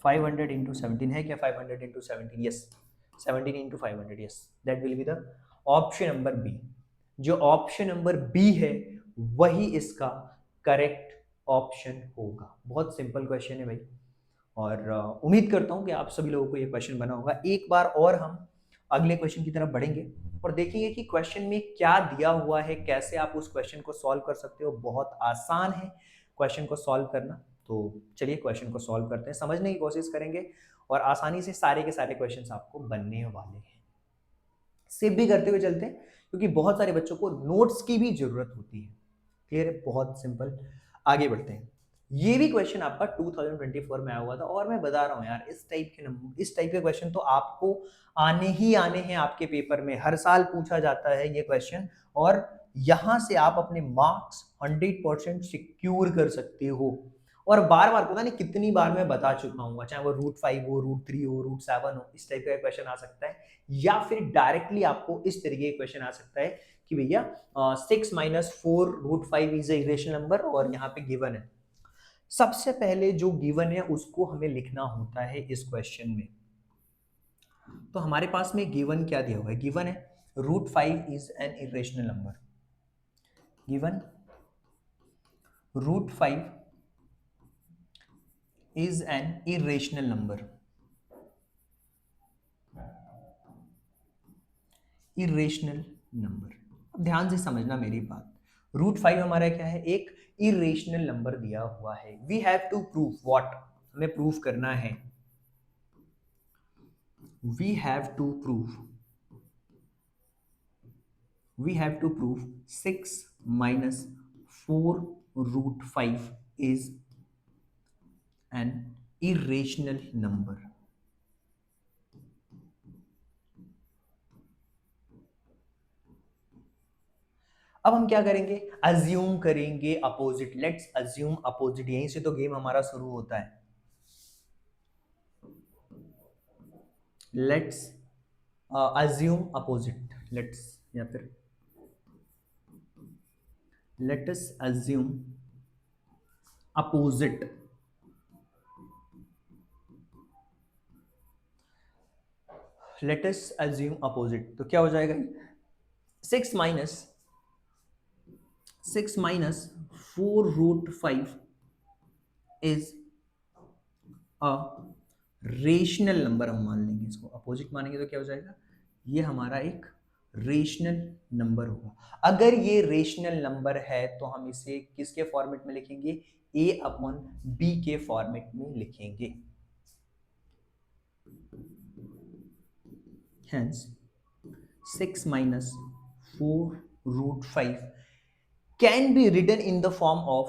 500 इंटू 17 है क्या, 500 into 17, yes 17 into 500, yes that will be the option number B. जो ऑप्शन नंबर बी है वही इसका करेक्ट ऑप्शन होगा। बहुत सिंपल क्वेश्चन है भाई, और उम्मीद करता हूं कि आप सभी लोगों को ये क्वेश्चन बना होगा। एक बार और हम अगले क्वेश्चन की तरफ बढ़ेंगे और देखेंगे कि क्वेश्चन में क्या दिया हुआ है, कैसे आप उस क्वेश्चन को सॉल्व कर सकते हो। बहुत आसान है क्वेश्चन को सॉल्व करना। तो चलिए क्वेश्चन को सॉल्व करते हैं, समझने की कोशिश करेंगे और आसानी से सारे के सारे क्वेश्चन आपको बनने वाले हैं। सेव भी करते हुए चलते हैं क्योंकि बहुत सारे बच्चों को नोट्स की भी जरूरत होती है। क्लियर है, बहुत सिंपल। आगे बढ़ते हैं। ये भी क्वेश्चन आपका 2024 में आया हुआ था और मैं बता रहा हूं यार, इस टाइप के क्वेश्चन तो आपको आने ही आने हैं आपके पेपर में। हर साल पूछा जाता है ये क्वेश्चन और यहां से आप अपने मार्क्स 100% सिक्योर कर सकते हो। और बार बार पता नहीं कितनी बार मैं बता चुका हूँ, चाहे वो √5 हो, √3 हो, √7 हो, इस टाइप का क्वेश्चन आ सकता है। या फिर डायरेक्टली आपको इस तरीके का क्वेश्चन आ सकता है कि भैया 6 - 4 √5 इज ए इरेशनल नंबर और यहाँ पे गिवन है। सबसे पहले जो गिवन है उसको हमें लिखना होता है इस क्वेश्चन में। तो हमारे पास में गिवन क्या दिया हुआ है, गिवन है √5 is an irrational number. Given √5 is an irrational number। irrational number, अब ध्यान से समझना मेरी बात। √5 हमारा क्या है, एक irrational नंबर दिया हुआ है। We have to prove what, हमें प्रूव करना है, we have to prove 6 - 4 √5 is an irrational number। अब हम क्या करेंगे, अज्यूम करेंगे अपोजिट। लेट्स अज्यूम अपोजिट, यहीं से तो गेम हमारा शुरू होता है। लेट्स अज्यूम अपोजिट, लेट्स या फिर let us assume opposite. Let us assume opposite, तो क्या हो जाएगा 6 - 4 √5 इज अ रेशनल नंबर। हम मान लेंगे इसको अपोजिट मानेंगे तो क्या हो जाएगा, ये हमारा एक रेशनल नंबर होगा। अगर ये रेशनल नंबर है तो हम इसे किसके फॉर्मेट में लिखेंगे, a/b के फॉर्मेट में लिखेंगे। Hence 6 - 4 √5 can be written in the form of,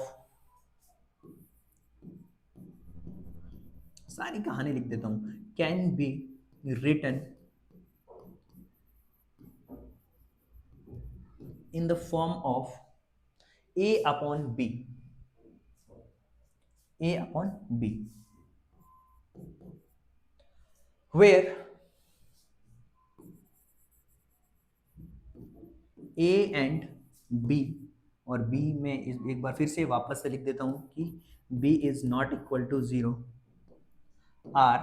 सारी कहानी लिख देता हूं, can be written in the form of a/b, a/b, where a and b, और b में एक बार फिर से वापस से लिख देता हूं कि b is not equal to 0 are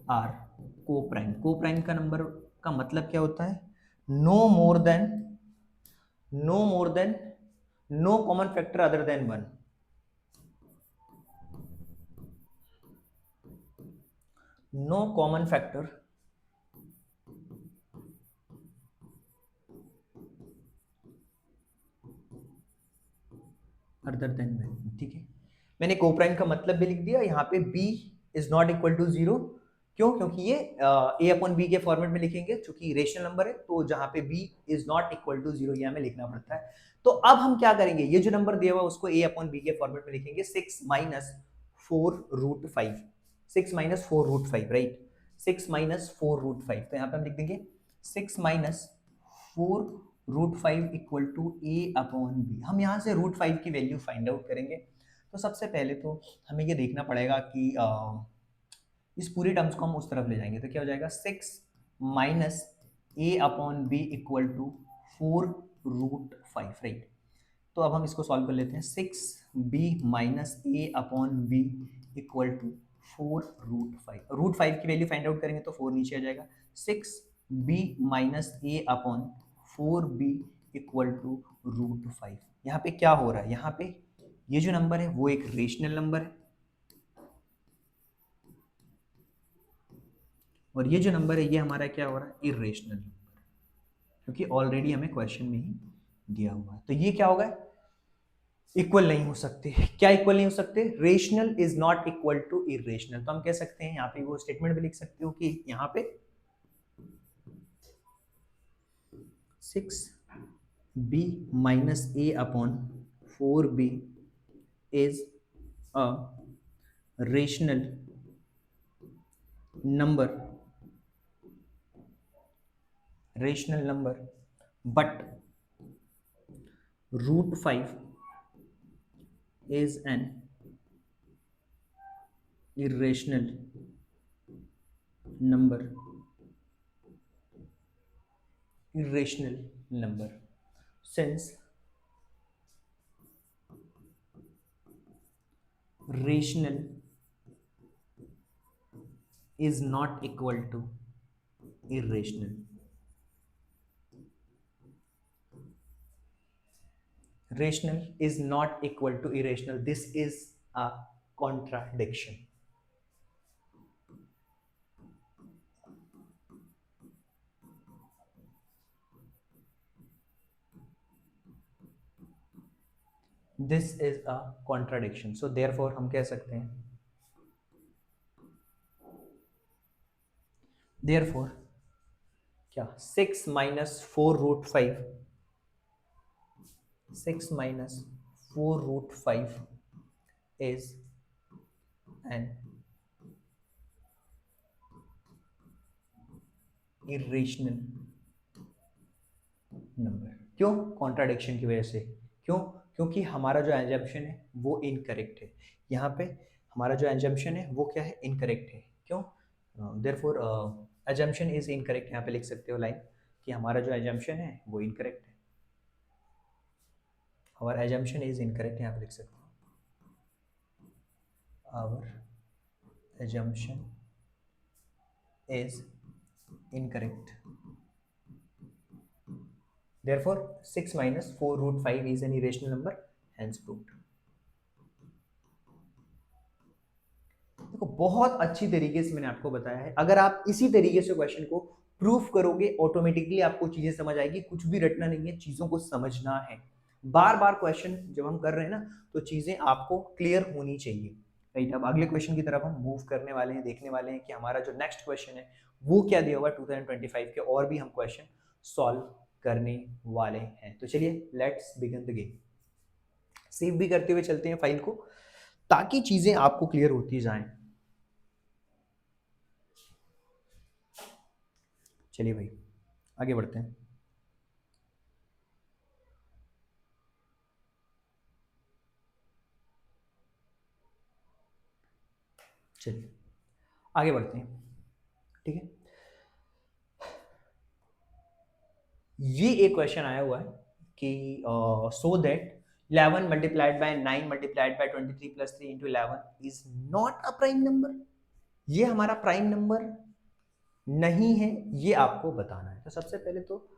are coprime का नंबर का मतलब क्या होता है? No more than no common factor other than 1, no common factor other than 1। ठीक है, मैंने कोप्राइम का मतलब भी लिख दिया। यहाँ पे b is not equal to 0, क्यों? क्योंकि ये a अपॉन बी के फॉर्मेट में लिखेंगे, चूंकि रेशनल नंबर है, तो जहाँ पे b is not equal to 0 ये हमें लिखना पड़ता है। तो अब हम क्या करेंगे, ये जो नंबर दिया हुआ उसको a अपॉन बी के फॉर्मेट में लिखेंगे, 6 माइनस 4√5, 6 माइनस 4√5, राइट, 6 माइनस 4√5। तो यहाँ पे हम लिख देंगे 6 minus 4√5 equal to a upon B. हम यहाँ से √5 की वैल्यू फाइंड आउट करेंगे। तो सबसे पहले तो हमें ये देखना पड़ेगा कि इस पूरी टर्म्स को हम उस तरफ ले जाएंगे, तो क्या हो जाएगा, 6 minus a upon B equal to 4√5, right. तो अब हम इसको सॉल्व कर लेते हैं। 6b minus A upon B equal to 4√5, √5 की वैल्यू फाइंड आउट करेंगे तो 4 नीचे आ जाएगा। 6b minus A upon 4b equal to √5। यहाँ पे क्या हो रहा है, यहाँ पे ये जो नंबर है वो एक रेशनल नंबर है, और ये जो नंबर है ये हमारा क्या हो रहा है, इरेशनल नंबर, क्योंकि ऑलरेडी हमें क्वेश्चन में ही दिया हुआ है। तो ये क्या होगा, इक्वल नहीं हो सकते। क्या इक्वल नहीं हो सकते? Rational is not equal to irrational. तो हम कह सकते हैं, यहाँ पे वो स्टेटमेंट भी लिख सकते हो कि यहाँ पे 6b minus A upon 4b is a rational number but √5 is an irrational number, since rational is not equal to irrational. Rational is not equal to irrational. This is a contradiction. This is a contradiction. So therefore हम कह सकते हैं, therefore क्या, 6 minus 4√5, 6 minus 4√5 is an irrational number. क्यों? Contradiction की वजह से। क्यों? क्योंकि हमारा जो एजम्पशन है वो इनकरेक्ट है। यहाँ पे हमारा जो एजम्पशन है वो क्या है, इनकरेक्ट है। क्यों? Therefore assumption is incorrect. यहाँ पे लिख सकते हो लाइन कि हमारा जो एजम्पशन है वो इनकरेक्ट है, our assumption is incorrect। यहाँ पे लिख सकते हो our assumption is incorrect, therefore 6 minus 4√5 is an irrational number, hence proved। देखो बहुत अच्छी तरीके से मैंने आपको बताया है। अगर आप इसी तरीके से क्वेश्चन को प्रूफ करोगे, ऑटोमेटिकली आपको चीजें समझ आएगी। कुछ भी रटना नहीं है, चीजों को समझना है। बार बार क्वेश्चन जब हम कर रहे हैं ना, तो चीजें आपको क्लियर होनी चाहिए, राइट। अब अगले क्वेश्चन की तरफ हम मूव करने वाले हैं, देखने वाले हैं कि हमारा जो नेक्स्ट क्वेश्चन है वो क्या दिया हुआ 2025 के, और भी हम क्वेश्चन सॉल्व करने वाले हैं। तो चलिए let's begin the game. Save भी करते हुए चलते हैं फाइल को, ताकि चीजें आपको क्लियर होती जाएं। चलिए भाई आगे बढ़ते हैं। चलिए आगे बढ़ते हैं, ठीक है। ये एक क्वेश्चन आया हुआ है कि so that 11 multiplied by 9 multiplied by 23 plus 3 into 11 is not a prime number. ये हमारा प्राइम नंबर नहीं है, ये आपको बताना है। तो सबसे पहले तो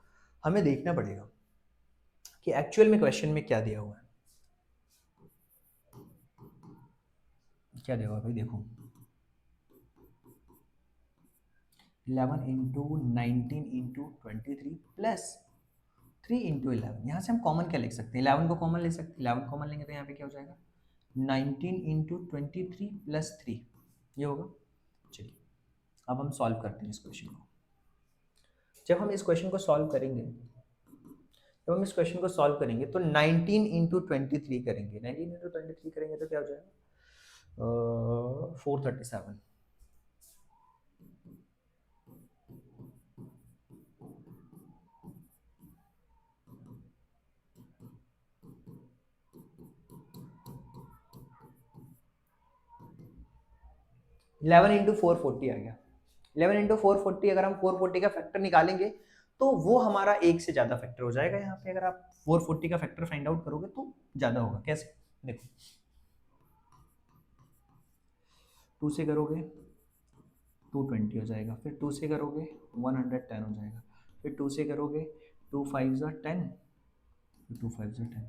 हमें देखना पड़ेगा कि एक्चुअल में क्वेश्चन में क्या दिया हुआ है। क्या दिया हुआ है भाई, देखो 11 इंटू 19 इंटू 23 प्लस 3 इंटू 11। यहाँ से हम कॉमन क्या लिख सकते हैं, 11 को कॉमन ले सकते हैं। 11 कॉमन लेंगे तो यहाँ पे क्या हो जाएगा, 19 इंटू 23 प्लस 3, ये होगा। चलिए अब हम सॉल्व करते हैं इस क्वेश्चन को। जब हम इस क्वेश्चन को सॉल्व करेंगे, तो 19 इंटू 23 करेंगे, 19 इंटू 23 करेंगे तो क्या हो जाएगा, 437। 11 इंटू 440 आ गया। 11 इंटू 440, अगर हम 440 का फैक्टर निकालेंगे तो वो हमारा एक से ज़्यादा फैक्टर हो जाएगा। यहाँ पे अगर आप 440 का फैक्टर फाइंड आउट करोगे तो ज़्यादा होगा। कैसे, देखो 2 से करोगे 220 हो जाएगा, फिर 2 से करोगे 110 हो जाएगा, फिर 2 से करोगे 2 5 ज़ा 10, 2 5 ज़ा 10,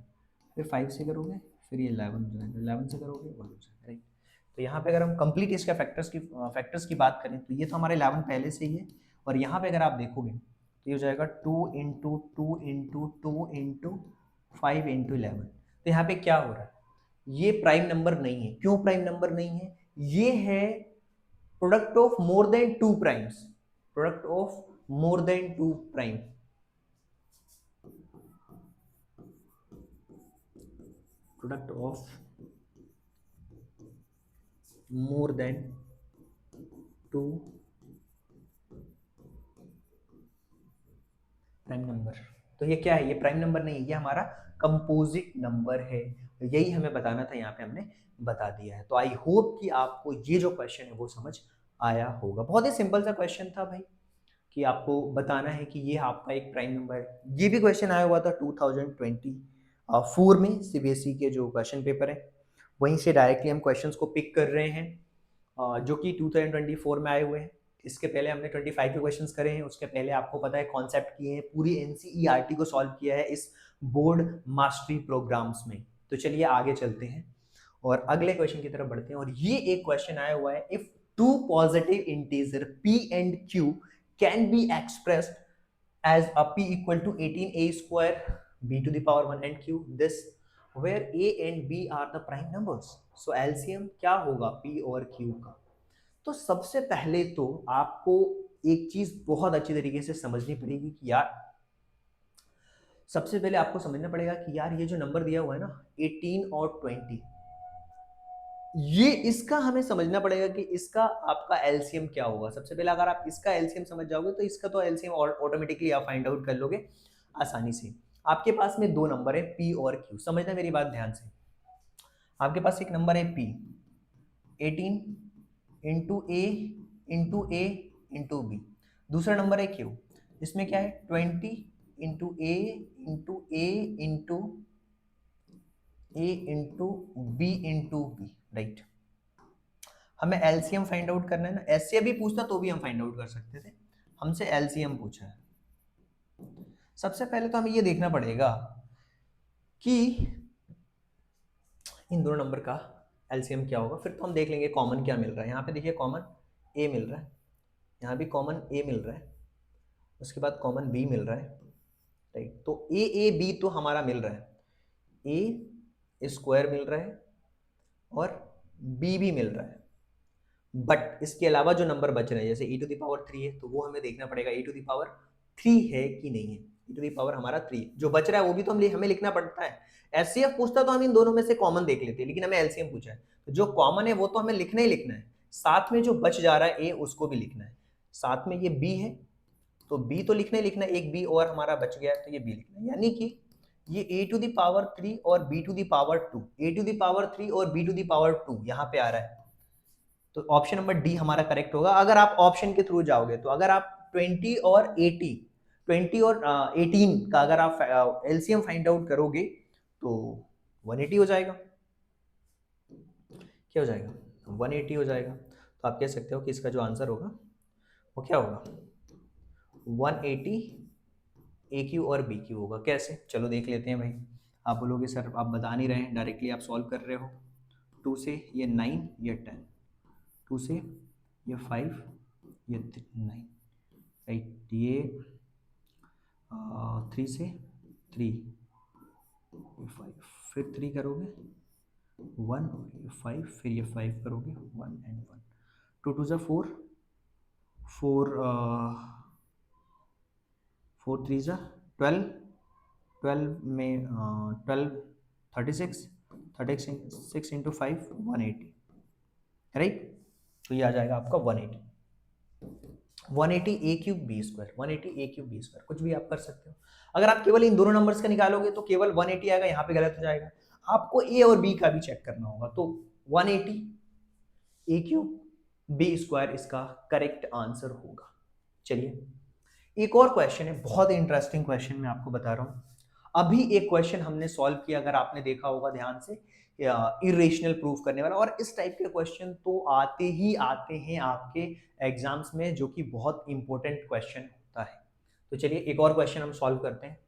फिर 5 से करोगे फिर ये 11 हो जाएगा, 11 से करोगे 1 हो जाएगा, राइट। तो यहाँ पे अगर हम कंप्लीट इसका फैक्टर्स की बात करें तो ये तो हमारे 11 पहले से ही है, और यहाँ पे अगर आप देखोगे तो ये हो जाएगा 2 इंटू 2 इंटू 2 इंटू 5 इंटू 11। तो यहाँ पे क्या हो रहा है, ये प्राइम नंबर नहीं है। क्यों प्राइम नंबर नहीं है, ये है product of more than 2 primes, product of more than 2 prime, product of more than 2 prime number. तो ये क्या है, ये प्राइम नंबर नहीं है, ये हमारा कंपोजिट नंबर है। यही हमें बताना था, यहाँ पे हमने बता दिया है। तो आई होप कि आपको ये जो क्वेश्चन है वो समझ आया होगा। बहुत ही सिंपल सा क्वेश्चन था भाई, कि आपको बताना है कि ये आपका एक प्राइम नंबर है। ये भी क्वेश्चन आया हुआ था 2024 में, सीबीएसई के जो क्वेश्चन पेपर है वहीं से डायरेक्टली हम क्वेश्चंस को पिक कर रहे हैं, जो कि 2024 में आए हुए हैं। इसके पहले हमने 25 के क्वेश्चंस करे हैं, उसके पहले आपको पता है कॉन्सेप्ट किए हैं, पूरी एनसीईआरटी को सॉल्व किया है इस बोर्ड मास्टरी प्रोग्राम्स में। तो चलिए आगे चलते हैं और अगले क्वेश्चन की तरफ बढ़ते हैं। और ये एक क्वेश्चन आया हुआ है, if two positive integer p and q can be expressed as a p equal to 18a square b to the power 1 and q, this where a and b are the prime numbers, so LCM क्या होगा p और q का। तो सबसे पहले तो आपको एक चीज बहुत अच्छी तरीके से समझनी पड़ेगी कि यार, सबसे पहले आपको समझना पड़ेगा कि यार ये जो नंबर दिया हुआ है ना 18 और 20, ये इसका हमें समझना पड़ेगा कि इसका आपका एलसीएम क्या होगा। सबसे पहले अगर आप इसका एलसीएम समझ जाओगे तो इसका तो एलसीएम ऑटोमेटिकली आप फाइंड आउट कर लोगे आसानी से। आपके पास में दो नंबर है पी और क्यू, समझना मेरी बात ध्यान से। आपके पास एक नंबर है पी 18 इंटू ए इंटू बी, दूसरा नंबर है क्यू, इसमें क्या है 20 इंटू ए इंटू बी, राइट। हमें एलसीएम फाइंड आउट करना है ना, ऐसे भी पूछता तो भी हम फाइंड आउट कर सकते थे, हमसे एलसीएम पूछा है। सबसे पहले तो हमें ये देखना पड़ेगा कि इन दोनों नंबर का एलसीएम क्या होगा, फिर तो हम देख लेंगे कॉमन क्या मिल रहा है। यहाँ पे देखिए कॉमन ए मिल रहा है, यहाँ भी कॉमन ए मिल रहा है, उसके बाद कॉमन बी मिल रहा है, राइट। तो ए बी तो हमारा मिल रहा है, ए स्क्वायर मिल रहा है और बी भी मिल रहा है, बट इसके अलावा जो नंबर बच रहे हैं जैसे e टू द पावर 3 है तो वो हमें देखना पड़ेगा e टू द पावर 3 है कि नहीं है। e टू द पावर हमारा 3 जो बच रहा है वो भी तो हमें लिखना पड़ता है। एचसीएफ पूछता तो हम इन दोनों में से कॉमन देख लेते, लेकिन हमें एलसीएम पूछा है तो जो कॉमन है वो तो हमें लिखना ही लिखना है, साथ में जो बच जा रहा है ए उसको भी लिखना है, साथ में ये बी है तो बी तो लिखना ही लिखना है, एक बी और हमारा बच गया है तो ये बी लिखना है। यानी कि ये ए टू द पावर 3 और B to the power 2, A to the power 3 और बी टू द पावर 2 यहाँ पे आ रहा है, तो ऑप्शन नंबर डी हमारा करेक्ट होगा। अगर आप ऑप्शन के थ्रू जाओगे तो अगर आप 20 और 80, 20 और 18 का अगर आप एलसीएम फाइंड आउट करोगे तो 180 हो जाएगा। क्या हो जाएगा, 180 हो जाएगा। तो आप कह सकते हो कि इसका जो आंसर होगा वो क्या होगा, 180 ए क्यू और बी क्यू होगा। कैसे, चलो देख लेते हैं भाई। आप बोलोगे सर आप बता नहीं रहे हैं, डायरेक्टली आप सॉल्व कर रहे हो। 2 से ये 9, ये 10, 2 से ये 5, ये 9, राइट। ये 3 से 3, ये 5, फिर 3 करोगे 1, ये 5, फिर ये 5 करोगे 1 एंड 1, 2 2 ज़ा 4, 4 4 3 ज़ा 12, 12 में 12 36, 36 इंटू 5 180, राइट। तो ये आ जाएगा आपका 180, 180 ए क्यूब बी स्क्वायर, 180 ए क्यूब बी स्क्वायर, कुछ भी आप कर सकते हो। अगर आप केवल इन दोनों नंबर्स का निकालोगे तो केवल 180 आएगा, यहाँ पे गलत हो जाएगा। आपको ए और बी का भी चेक करना होगा, तो 180 ए क्यूब बी स्क्वायर इसका करेक्ट आंसर होगा। चलिए एक और क्वेश्चन है, बहुत इंटरेस्टिंग क्वेश्चन मैं आपको बता रहा हूँ। अभी एक क्वेश्चन हमने सॉल्व किया, अगर आपने देखा होगा ध्यान से, इरेशनल प्रूफ करने वाला, और इस टाइप के क्वेश्चन तो आते ही आते हैं आपके एग्जाम्स में, जो कि बहुत इंपॉर्टेंट क्वेश्चन होता है। तो चलिए एक और क्वेश्चन हम सॉल्व करते हैं,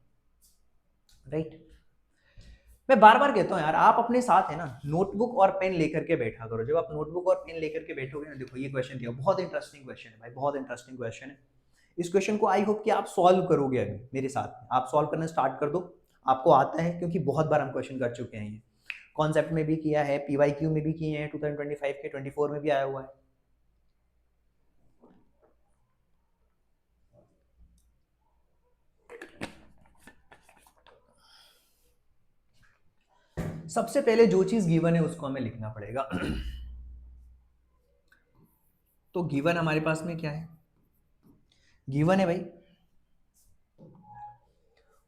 राइट। मैं बार बार कहता हूँ यार, आप अपने साथ है ना नोटबुक और पेन लेकर के बैठा करो। जब आप नोटबुक और पेन लेकर के बैठोगे ना, देखो ये क्वेश्चन दिया, बहुत इंटरेस्टिंग क्वेश्चन है भाई, बहुत इंटरेस्टिंग क्वेश्चन है। इस क्वेश्चन को आई होप कि आप सॉल्व करोगे। अभी मेरे साथ आप सॉल्व करना स्टार्ट कर दो, आपको आता है, क्योंकि बहुत बार हम क्वेश्चन कर चुके हैं। ये कॉन्सेप्ट में भी किया है, पीवाईक्यू में भी किए हैं, 2025 के 24 में भी आया हुआ है। सबसे पहले जो चीज गिवन है उसको हमें लिखना पड़ेगा। तो गिवन हमारे पास में क्या है, गिवन है भाई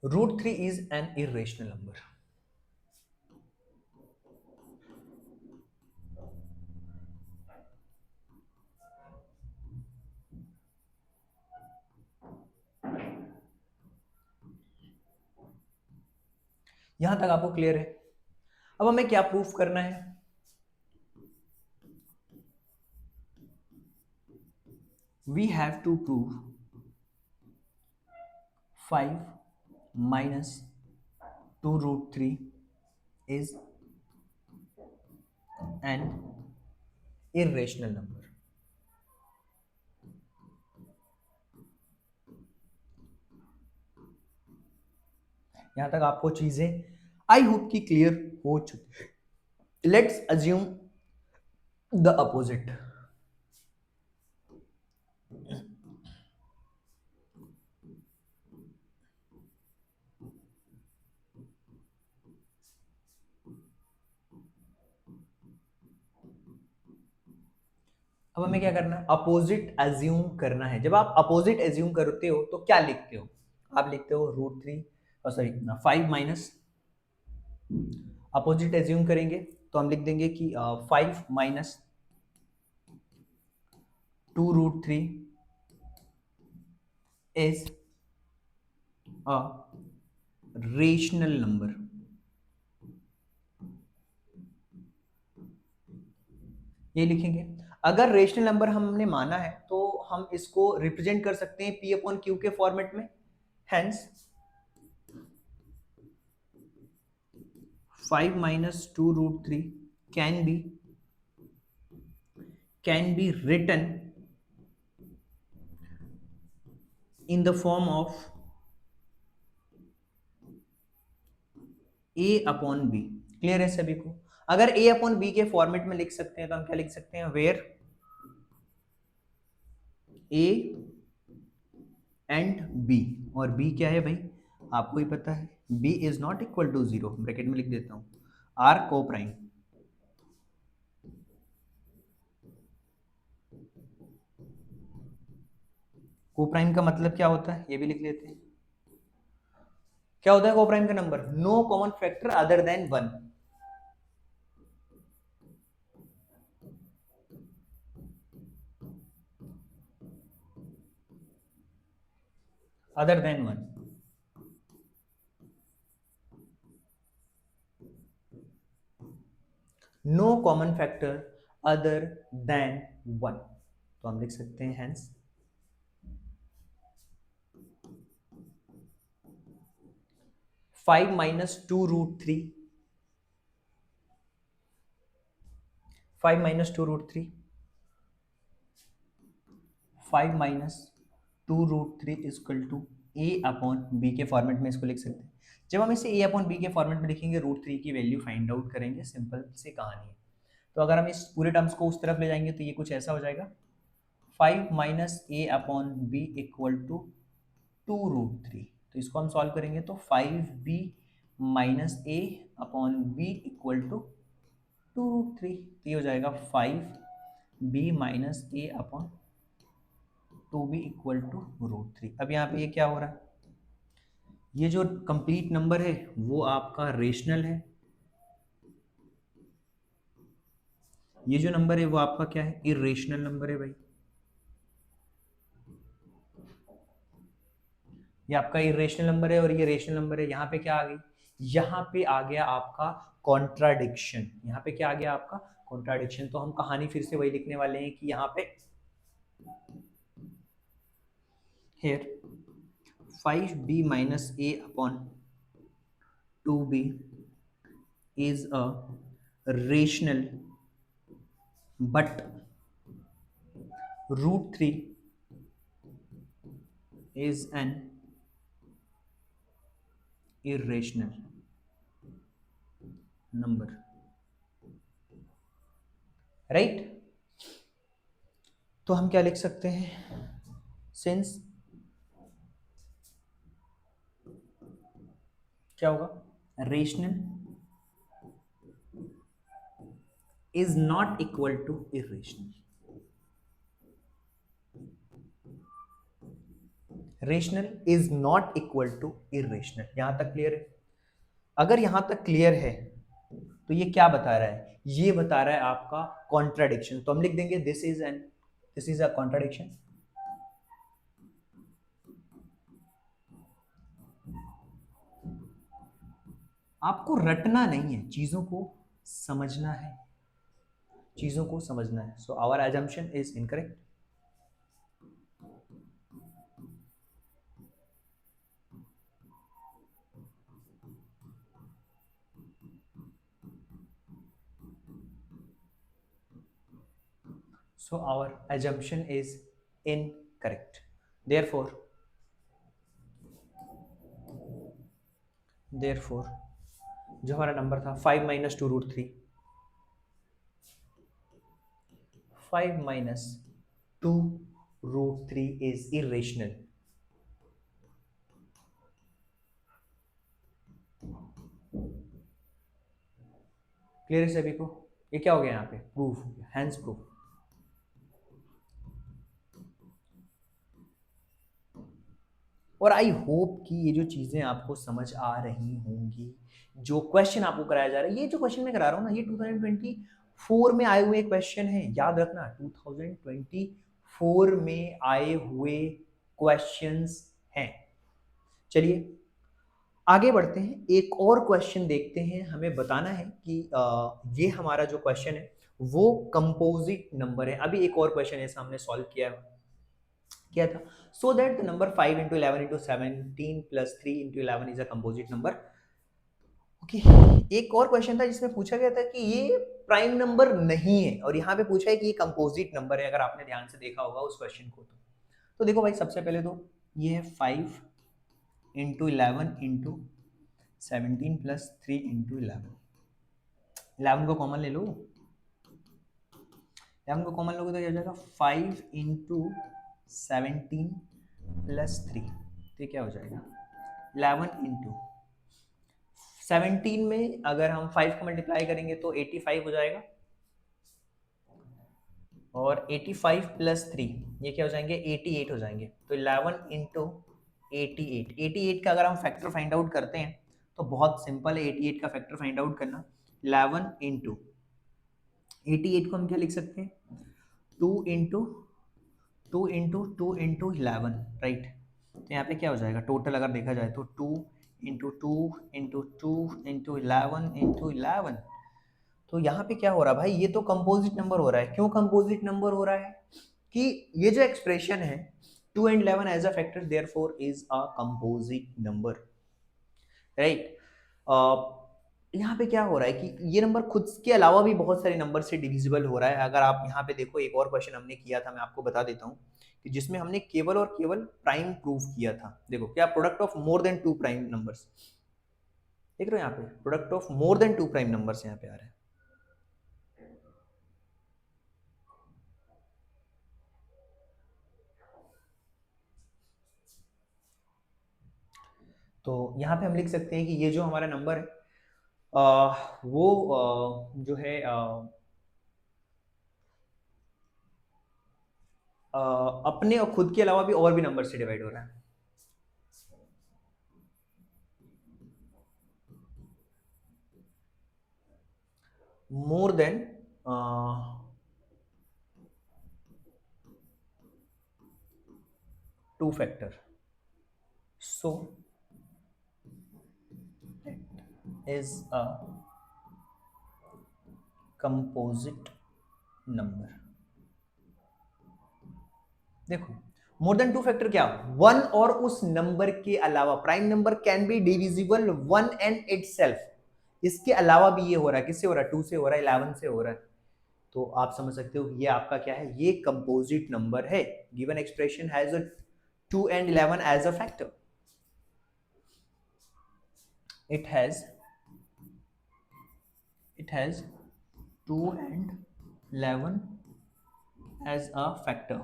√3 इज एन इरेशनल नंबर। यहां तक आपको क्लियर है। अब हमें क्या प्रूफ करना है, we have to prove 5 minus 2√3 is an irrational number। यहां तक आपको चीजें आई होप कि क्लियर हो चुकी। Let's assume the opposite. अब हमें क्या करना है, अपोजिट एज्यूम करना है। जब आप अपोजिट एज्यूम करते हो तो क्या लिखते हो, आप लिखते हो √3, सॉरी 5 माइनस, अपोजिट एज्यूम करेंगे तो हम लिख देंगे कि 5 minus 2√3 is a rational number. ये लिखेंगे। अगर रेशनल नंबर हमने माना है तो हम इसको रिप्रेजेंट कर सकते हैं P अपॉन Q के फॉर्मेट में। Hence 5 minus 2√3 can be written in the form of A upon B। Clear है सभी को? अगर A अपॉन B के फॉर्मेट में लिख सकते हैं तो हम क्या लिख सकते हैं, वेयर A एंड B, और B क्या है भाई आपको ही पता है, B is not equal to 0, bracket में लिख देता हूं, R को प्राइम। को प्राइम का मतलब क्या होता है ये भी लिख लेते हैं। क्या होता है को प्राइम का number, no common factor other than 1। Other than 1, no common factor other than 1, तो हम लिख सकते हैं hence 5 minus 2 root 3, 5 minus 2 root 3, 5 minus 2 root 3 equal to A upon B के फॉर्मेट में इसको लिख सकते हैं। जब हम इसे ए अपॉन बी के फॉर्मेट में लिखेंगे रूट 3 की वैल्यू फाइंड आउट करेंगे, सिंपल सी कहानी है। तो अगर हम इस पूरे टर्म्स को उस तरफ ले जाएंगे तो ये कुछ ऐसा हो जाएगा 5 minus A upon B equal to 2 root 3। तो इसको हम सॉल्व करेंगे तो 5b minus A upon B equal to 2 root 3, तो ये हो जाएगा 5b minus A upon 2b equal to root 3। अब यहाँ पे ये क्या हो रहा है, ये जो कंप्लीट नंबर है वो आपका रेशनल है, ये जो नंबर है वो आपका क्या है, इरेशनल नंबर है भाई। ये आपका इरेशनल नंबर है और ये रेशनल नंबर है। यहाँ पे क्या आ गई, यहाँ पे आ गया आपका कॉन्ट्राडिक्शन, यहाँ पे क्या आ गया आपका कॉन्ट्राडिक्शन। तो हम कहानी फिर से वही लिखने वाले हैं कि यहाँ पे here 5b minus a upon 2b is a rational but root 3 is an irrational number, right? तो हम क्या लिख सकते हैं, सिंस क्या होगा, rational is not equal to irrational, rational is not equal to irrational. यहां तक क्लियर है? अगर यहां तक क्लियर है तो ये क्या बता रहा है, ये बता रहा है आपका कॉन्ट्राडिक्शन। तो हम लिख देंगे दिस इज अ कॉन्ट्राडिक्शन। आपको रटना नहीं है, चीजों को समझना है, चीजों को समझना है। So our assumption is incorrect. So our assumption is incorrect. Therefore जो हमारा नंबर था 5 minus 2 root 3, 5 minus 2 root 3 is irrational. Clear है सभी को? ये क्या हो गया यहाँ पे, प्रूफ हो गया, हैंस प्रूफ। और आई होप कि ये जो चीजें आपको समझ आ रही होंगी, जो क्वेश्चन आपको कराया जा रहा है, ये जो क्वेश्चन मैं करा रहा हूँ ना, ये 2024 में आए हुए क्वेश्चन है, याद रखना 2024 में आए हुए क्वेश्चंस हैं। चलिए आगे बढ़ते हैं, एक और क्वेश्चन देखते हैं। हमें बताना है कि ये हमारा जो क्वेश्चन है वो कंपोजिट नंबर है। अभी एक और क्वेश्चन ऐसा हमने सॉल्व किया था, so that the number 5 into 11 into 17 plus 3 into 11 is a composite number। Okay, एक और क्वेश्चन था जिसमें पूछा गया था कि ये प्राइम नंबर नहीं है, और यहाँ पे पूछा है कि ये कंपोजिट नंबर है। अगर आपने ध्यान से देखा होगा उस क्वेश्चन को तो देखो भाई, सबसे पहले तो ये है 5 into 11 into 17 plus 3 into 11। 11 को कॉमन ले लो, 11 को कॉमन लोगे तो क्या हो जाएगा 5 into 17 plus 3, तो ये क्या हो जाएगा 11 into 17 में अगर हम 5 को मल्टीप्लाई करेंगे तो 85 हो जाएगा, और 85 प्लस 3 ये क्या हो जाएंगे 88 हो जाएंगे। तो 11 इंटू 88, 88 का अगर हम फैक्टर फाइंड आउट करते हैं तो बहुत सिंपल है 88 का फैक्टर फाइंड आउट करना। 11 इंटू 88 को हम क्या लिख सकते हैं 2 इंटू 2 इंटू 2 इंटू 11, राइट। तो यहाँ पे क्या हो जाएगा टोटल अगर देखा जाए तो 2 इंटू 2 इंटू 2 इंटू 11 इंटू 11, तो यहाँ पे क्या हो रहा है भाई, ये तो कंपोजिट नंबर हो रहा है। क्यों कंपोजिट नंबर हो रहा है? कि ये जो एक्सप्रेशन है 2 and 11 as a factor therefore is a composite number, right. यहाँ पे क्या हो रहा है कि ये नंबर खुद के अलावा भी बहुत सारे नंबर से डिविजिबल हो रहा है। अगर आप यहाँ पे देखो, एक और क्वेश्चन हमने किया था, मैं आपको बता देता हूँ, कि जिसमें हमने केवल और केवल प्राइम प्रूव किया था। देखो क्या, product of more than 2 prime numbers, देख रहे हो यहाँ पे, product of more than 2 prime numbers यहाँ पे आ रहा है। तो यहाँ पे हम लिख सकते हैं कि ये जो हमारा नंबर है वो जो है अपने और खुद के अलावा भी और भी नंबर से डिवाइड हो रहा है। More than 2 factor, so is a composite number। देखो मोर देन 2 फैक्टर क्या, वन और उस नंबर के अलावा। Prime number can be divisible one and itself. इसके अलावा भी ये हो रहा है, किससे हो रहा है, 2 से हो रहा है, 11 से हो रहा है। तो आप समझ सकते हो कि ये आपका क्या है, ये कंपोजिट नंबर है। Given expression has a 2 and 11 as a factor. it has 2 and 11 as a factor,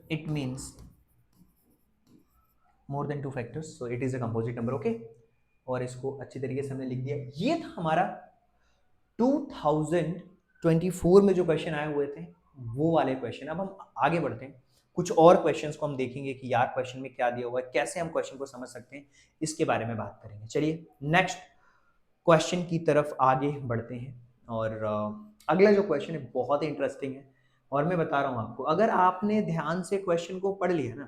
it means more than 2 factors, so it is a composite number। okay, और इसको अच्छी तरीके से हमने लिख दिया। ये था हमारा 2024 में जो क्वेश्चन आए हुए थे, वो वाले क्वेश्चन। अब हम आगे बढ़ते हैं, कुछ और क्वेश्चंस को हम देखेंगे कि यार क्वेश्चन में क्या दिया हुआ है, कैसे हम क्वेश्चन को समझ सकते हैं, इसके बारे में बात करेंगे। चलिए नेक्स्ट क्वेश्चन की तरफ आगे बढ़ते हैं। और अगला जो क्वेश्चन है बहुत ही इंटरेस्टिंग है, और मैं बता रहा हूँ आपको, अगर आपने ध्यान से क्वेश्चन को पढ़ लिया ना,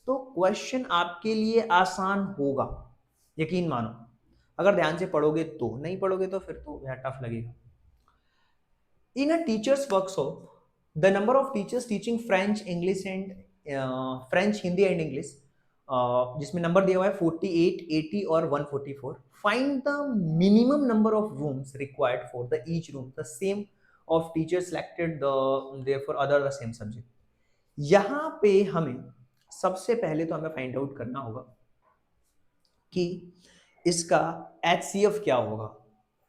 तो क्वेश्चन आपके लिए आसान होगा, यकीन मानो। अगर ध्यान से पढ़ोगे तो, नहीं पढ़ोगे तो फिर तो यार टफ लगेगा। In a teachers workshop, the number of teachers teaching French, English and French, Hindi and English, जिसमें नंबर दिया हुआ है 48, 80 और 144। Find the minimum number of rooms required for the each room the same of teachers selected the therefore other the same subject. यहाँ पे हमें सबसे पहले तो हमें फाइंड आउट करना होगा कि इसका HCF क्या होगा।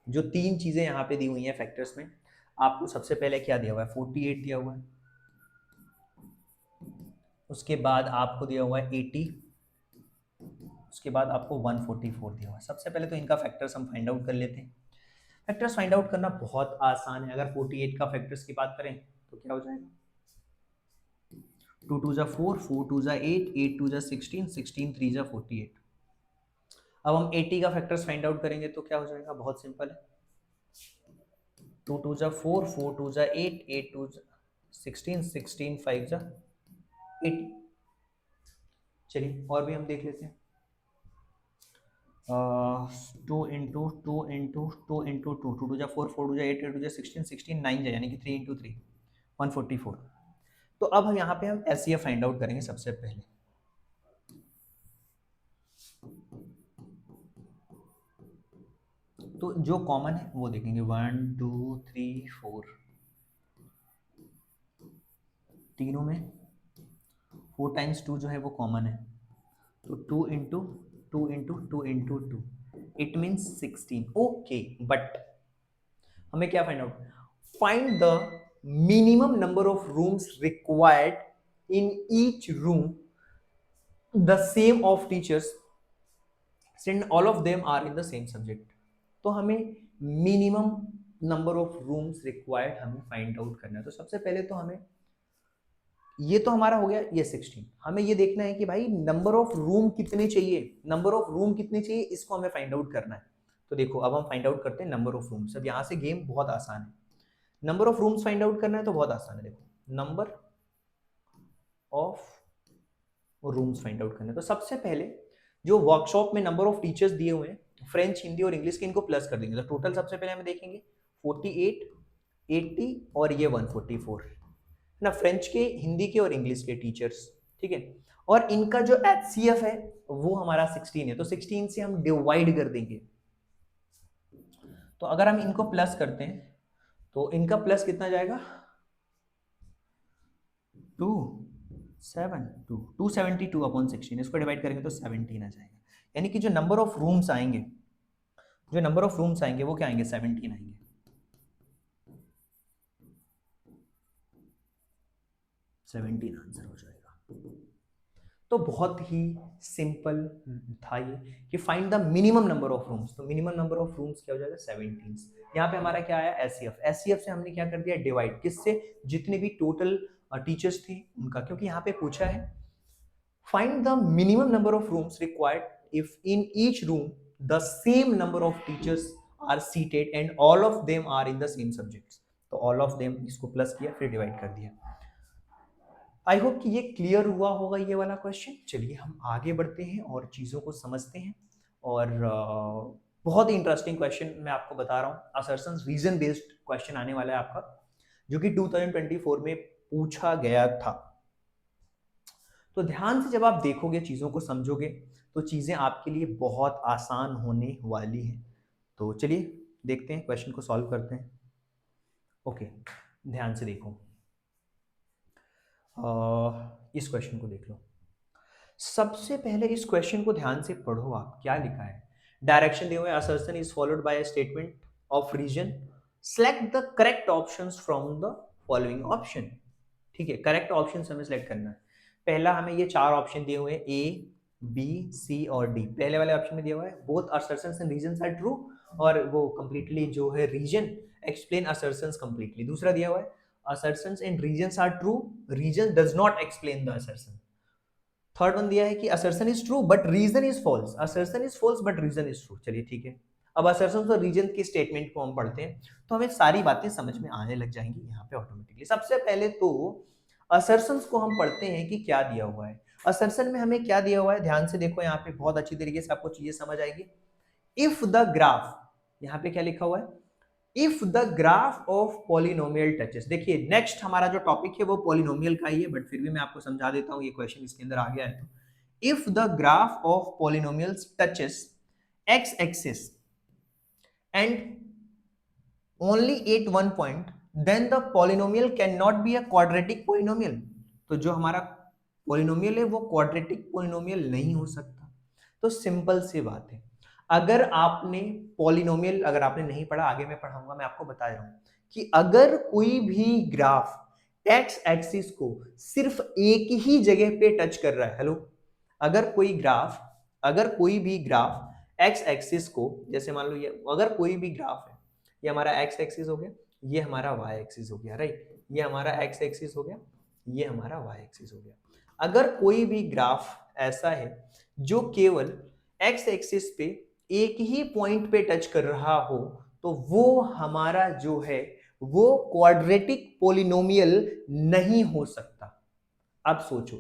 जो तीन चीजें यहाँ पे दी हुई हैं फैक्टर्स में, आपको सबसे पहले क्या दिया हुआ है, 48 दिया हुआ है, उसके बाद आपको दिया हुआ है 80, उसके बाद आपको 144 दिया हुआ है। सबसे पहले तो इनका फैक्टर्स हम फाइंड आउट कर लेते हैं। फैक्टर्स फाइंड आउट करना बहुत आसान है। अगर 48 का फैक्टर्स की बात करें तो क्या हो जाएगा, 2 2 जा 4, 4 2 जा 8, 8 2 जा 16, 16 3 जा 48। अब हम 80 का फैक्टर्स फाइंड आउट करेंगे तो क्या हो जाएगा, बहुत सिंपल है, 2 2 जा 4, 4 2 जा 8, 8 2 जा 16, 16 5 जा 80। चलिए और भी हम देख लेते हैं। 2 2 जा 4, 4 जा 8, 8 जा 16, 16 9 जा, यानी कि 3 3 144। तो अब हम यहाँ पे हम HCF फाइंड आउट करेंगे सबसे पहले। तो जो कॉमन है वो देखेंगे, 1 2 3 4, तीनों में 4 टाइम्स 2 जो है वो कॉमन है, तो 2 into 2 into 2 into 2, it means 16। Okay, but हमें क्या find out, find the minimum number of rooms required in each room the same of teachers since all of them are in the same subject. तो हमें minimum number of rooms required हमें find out करना है। तो सबसे पहले तो हमें, ये तो हमारा हो गया ये 16, हमें ये देखना है कि भाई नंबर ऑफ रूम कितने चाहिए, नंबर ऑफ रूम कितने चाहिए, इसको हमें फाइंड आउट करना है। तो देखो अब हम फाइंड आउट करते हैं नंबर ऑफ रूम्स। अब यहाँ से गेम बहुत आसान है, number of rooms find out करना है तो बहुत आसान है। देखो number of rooms find out करना है, तो सबसे पहले जो वर्कशॉप में नंबर ऑफ टीचर्स दिए हुए हैं, फ्रेंच, हिंदी और इंग्लिश के इनको प्लस कर देंगे, तो टोटल सबसे पहले हम देखेंगे 48, 80 और ये 144 है ना, फ्रेंच के, हिंदी के और इंग्लिश के टीचर्स, ठीक है। और इनका जो HCF है वो हमारा 16 है, तो 16 से हम डिवाइड कर देंगे। तो अगर हम इनको प्लस करते हैं तो इनका प्लस कितना जाएगा, 272 अपॉन 16, इसको डिवाइड करेंगे तो 17 आ जाएगा। यानी कि जो नंबर ऑफ रूम्स आएंगे, वो क्या आएंगे, 17 आएंगे। आंसर हो जाएगा। तो बहुत ही सिंपल था ये कि find the minimum number of rooms, तो मिनिमम नंबर ऑफ रूम्स क्या हो जाएगा, 17। यहाँ पे हमारा क्या आया, एससीएफ से हमने क्या कर दिया, डिवाइड, किससे, जितने भी टोटल टीचर्स थे उनका, क्योंकि यहाँ पे पूछा है find the minimum number of rooms required if in each room the same number of teachers are seated and all of them are in the same subjects. तो ऑल ऑफ देम इसको plus किया, फिर divide कर दिया। I hope कि ये clear हुआ होगा ये वाला क्वेश्चन। चलिए हम आगे बढ़ते हैं और चीज़ों को समझते हैं। और बहुत ही इंटरेस्टिंग क्वेश्चन मैं आपको बता रहा हूँ, असर्शंस रीजन बेस्ड क्वेश्चन आने वाला है आपका, जो कि 2024 में पूछा गया था। तो ध्यान से जब आप देखोगे, चीज़ों को समझोगे, तो चीज़ें आपके लिए बहुत आसान होने वाली हैं। तो चलिए देखते हैं, क्वेश्चन को सॉल्व करते हैं। ओके, ध्यान से देखो, इस क्वेश्चन को देख लो। सबसे पहले इस क्वेश्चन को ध्यान से पढ़ो, आप क्या लिखा है। डायरेक्शन दिए हुए, assertion is followed by a statement of reason, select the correct options from the following option. ठीक है, करेक्ट ऑप्शन हमें सेलेक्ट करना है। पहला हमें ये 4 ऑप्शन दिए हुए हैं, ए, बी, सी और डी। पहले वाले ऑप्शन में दिया हुआ है both assertions and reasons are true, और वो कंप्लीटली जो है रीजन एक्सप्लेन असर्शंस कंप्लीटली। दूसरा दिया हुआ है assertions and regions are true, region does not explain the assertion। Third one दिया है कि assertion is true but reason is false, assertion is false but reason is true। चलिए ठीक है, अब assertions और reason के स्टेटमेंट को हम पढ़ते हैं, तो हमें सारी बातें समझ में आने लग जाएंगी यहाँ पे ऑटोमेटिकली। सबसे पहले तो assertions को हम पढ़ते हैं कि क्या दिया हुआ है। assertion में हमें क्या दिया हुआ है, ध्यान से देखो, यहाँ पे बहुत अच्छी तरीके से आपको चीजें समझ आएगी। इफ द ग्राफ, यहाँ पे क्या लिखा हुआ है, if the graph of polynomial touches. देखिए नेक्स्ट हमारा जो टॉपिक है वो पॉलिनोमियल का ही है, बट फिर भी मैं आपको समझा देता हूं, ये क्वेश्चन इसके अंदर आ गया है। तो if the graph of polynomials touches x axis and only at one point, then the polynomial can not be a quadratic polynomial. तो जो हमारा पॉलिनोमियल है वो क्वाड्रेटिक पॉलिनोमियल नहीं हो सकता। तो सिंपल सी बात है, अगर आपने पॉलिनोमियल, अगर आपने नहीं पढ़ा, आगे मैं पढ़ाऊंगा, मैं आपको बता रहा हूं कि अगर कोई भी ग्राफ एक्स एक्सिस को सिर्फ एक ही जगह पे टच कर रहा है, हेलो, अगर कोई भी ग्राफ एक्स एक्सिस को, जैसे मान लो ये, अगर कोई भी ग्राफ है, ये हमारा एक्स एक्सिस हो गया, ये हमारा वाई एक्सिस हो गया, राइट, ये हमारा एक्स एक्सिस हो गया, ये हमारा वाई एक्सिस हो गया। अगर कोई भी ग्राफ ऐसा है जो केवल एक्स एक्सिस पे एक ही पॉइंट पे टच कर रहा हो, तो वो हमारा जो है वो क्वाड्रेटिक पॉलिनोमियल नहीं हो सकता। अब सोचो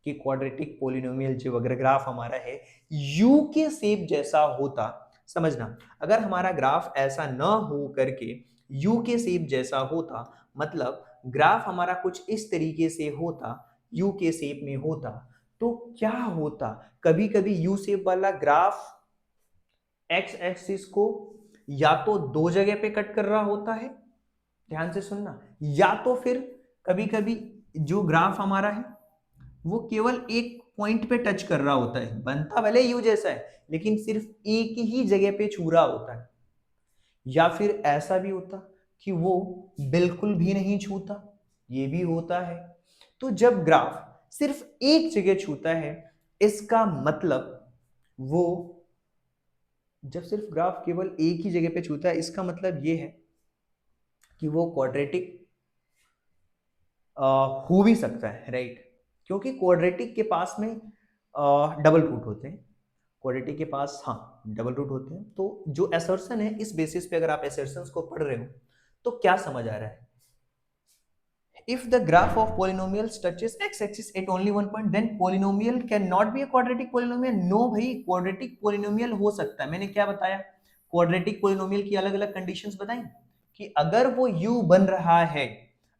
कि क्वाड्रेटिक पॉलिनोमियल जो अगर ग्राफ हमारा है यू के शेप जैसा होता, समझना, अगर हमारा ग्राफ ऐसा ना हो करके यू के शेप जैसा होता, मतलब ग्राफ हमारा कुछ इस तरीके से होता, यू के शेप में होता, तो क्या होता, कभी कभी यू शेप वाला ग्राफ एक्स एक्सिस को या तो दो जगह पे कट कर रहा होता है, ध्यान से सुनना, या तो फिर कभी कभी जो ग्राफ हमारा है वो केवल एक पॉइंट पे टच कर रहा होता है, बनता भले यू जैसा है लेकिन सिर्फ एक ही जगह पे छू रहा होता है, या फिर ऐसा भी होता कि वो बिल्कुल भी नहीं छूता, ये भी होता है। तो जब ग्राफ सिर्फ एक जगह छूता है, इसका मतलब वो, जब सिर्फ ग्राफ केवल एक ही जगह पे छूता है, इसका मतलब ये है कि वो क्वाड्रेटिक हो भी सकता है, राइट, क्योंकि क्वाड्रेटिक के पास में डबल रूट होते हैं, क्वाड्रेटिक के पास हाँ डबल रूट होते हैं। तो जो एसर्शन है, इस बेसिस पे अगर आप एसर्शंस को पढ़ रहे हो तो क्या समझ आ रहा है, if the graph of polynomials touches x-axis at only one point, then polynomial cannot be a quadratic polynomial. No भाई, quadratic polynomial हो सकता है. मैंने क्या बताया? quadratic polynomial की अलग अलग conditions बताई कि अगर वो u बन रहा है,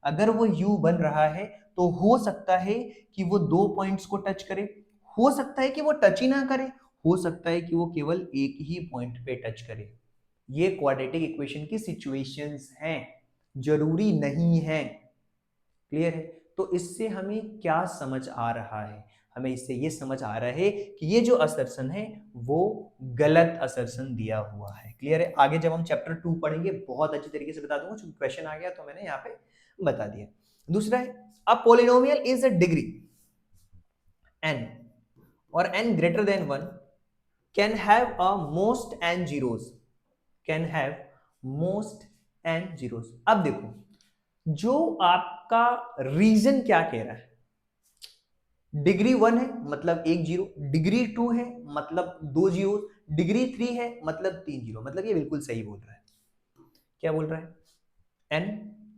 अगर वो u बन रहा है तो हो सकता है कि वो दो पॉइंट्स को टच करे, हो सकता है कि वो टच ही ना करे, हो सकता है कि वो केवल एक ही पॉइंट पे टच करे. ये क्वाड्रेटिक इक्वेशन की सिचुएशंस हैं, जरूरी नहीं है. क्लियर है? तो इससे हमें क्या समझ आ रहा है? हमें इससे ये समझ आ रहा है कि ये जो असर्शन है वो गलत असर्शन दिया हुआ है. क्लियर है? आगे जब हम चैप्टर 2 पढ़ेंगे बहुत अच्छी तरीके से बता दूंगा, क्योंकि क्वेश्चन आ गया तो मैंने यहाँ पे बता दिया. दूसरा है, a polynomial is a degree n और n greater than 1 can have a most n zeros, can have most n zeros. अब देखो, जो आपका रीजन क्या कह रहा है, डिग्री 1 है मतलब एक जीरो, डिग्री 2 है मतलब दो जीरो, डिग्री 3 है मतलब तीन जीरो. मतलब ये बिल्कुल सही बोल रहा है. क्या बोल रहा है? n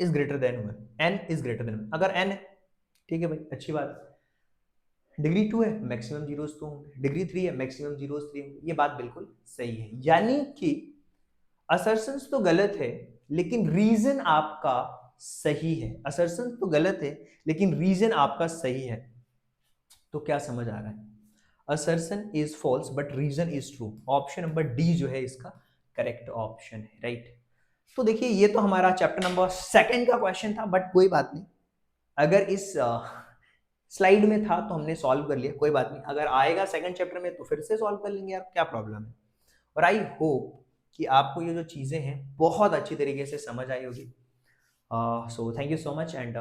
is greater than 1, n is greater than 1. अगर n है, ठीक है भाई, अच्छी बात है. डिग्री 2 है, मैक्सिमम जीरोस तो होंगे. डिग्री 3 है, मैक्सिमम जीरोस 3 होंगे. ये बात बिल्कुल सही है. यानी कि असर्शंस तो गलत है लेकिन रीजन आपका सही है. असर्शन तो गलत है लेकिन रीजन आपका सही है. तो क्या समझ आ रहा है? Assertion is false but reason is true. Option number D जो है इसका करेक्ट ऑप्शन है. राइट? तो देखिए, ये तो हमारा चैप्टर नंबर 2 का क्वेश्चन था, बट कोई बात नहीं. अगर इस स्लाइड में था तो हमने सॉल्व कर लिया, कोई बात नहीं. अगर आएगा सेकंड चैप्टर में तो फिर से सॉल्व कर लेंगे यार, क्या प्रॉब्लम है. और आई होप कि आपको ये जो चीजें हैं बहुत अच्छी तरीके से समझ आई होगी. So thank you so much and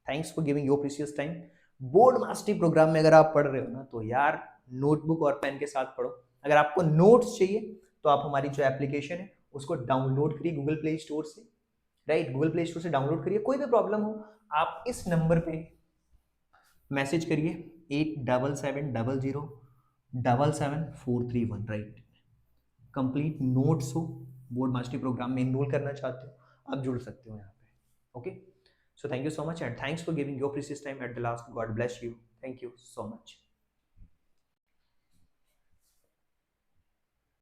thanks for giving your precious time. Board mastery programme में अगर आप पढ़ रहे हो ना, तो यार नोटबुक और पेन के साथ पढ़ो. अगर आपको नोट्स चाहिए तो आप हमारी जो एप्लीकेशन है उसको डाउनलोड करिए गूगल प्ले स्टोर से. राइट? गूगल प्ले स्टोर से डाउनलोड करिए. कोई भी प्रॉब्लम हो आप इस नंबर पे मैसेज करिए, 8770777431. राइट? कंप्लीट नोट्स हो, बोर्ड मास्टरी प्रोग्राम में इनरोल करना चाहते हो, आप जुड़ सकते हो यहाँ पे. Okay, so thank you so much and thanks for giving your precious time at the last. God bless you. Thank you so much.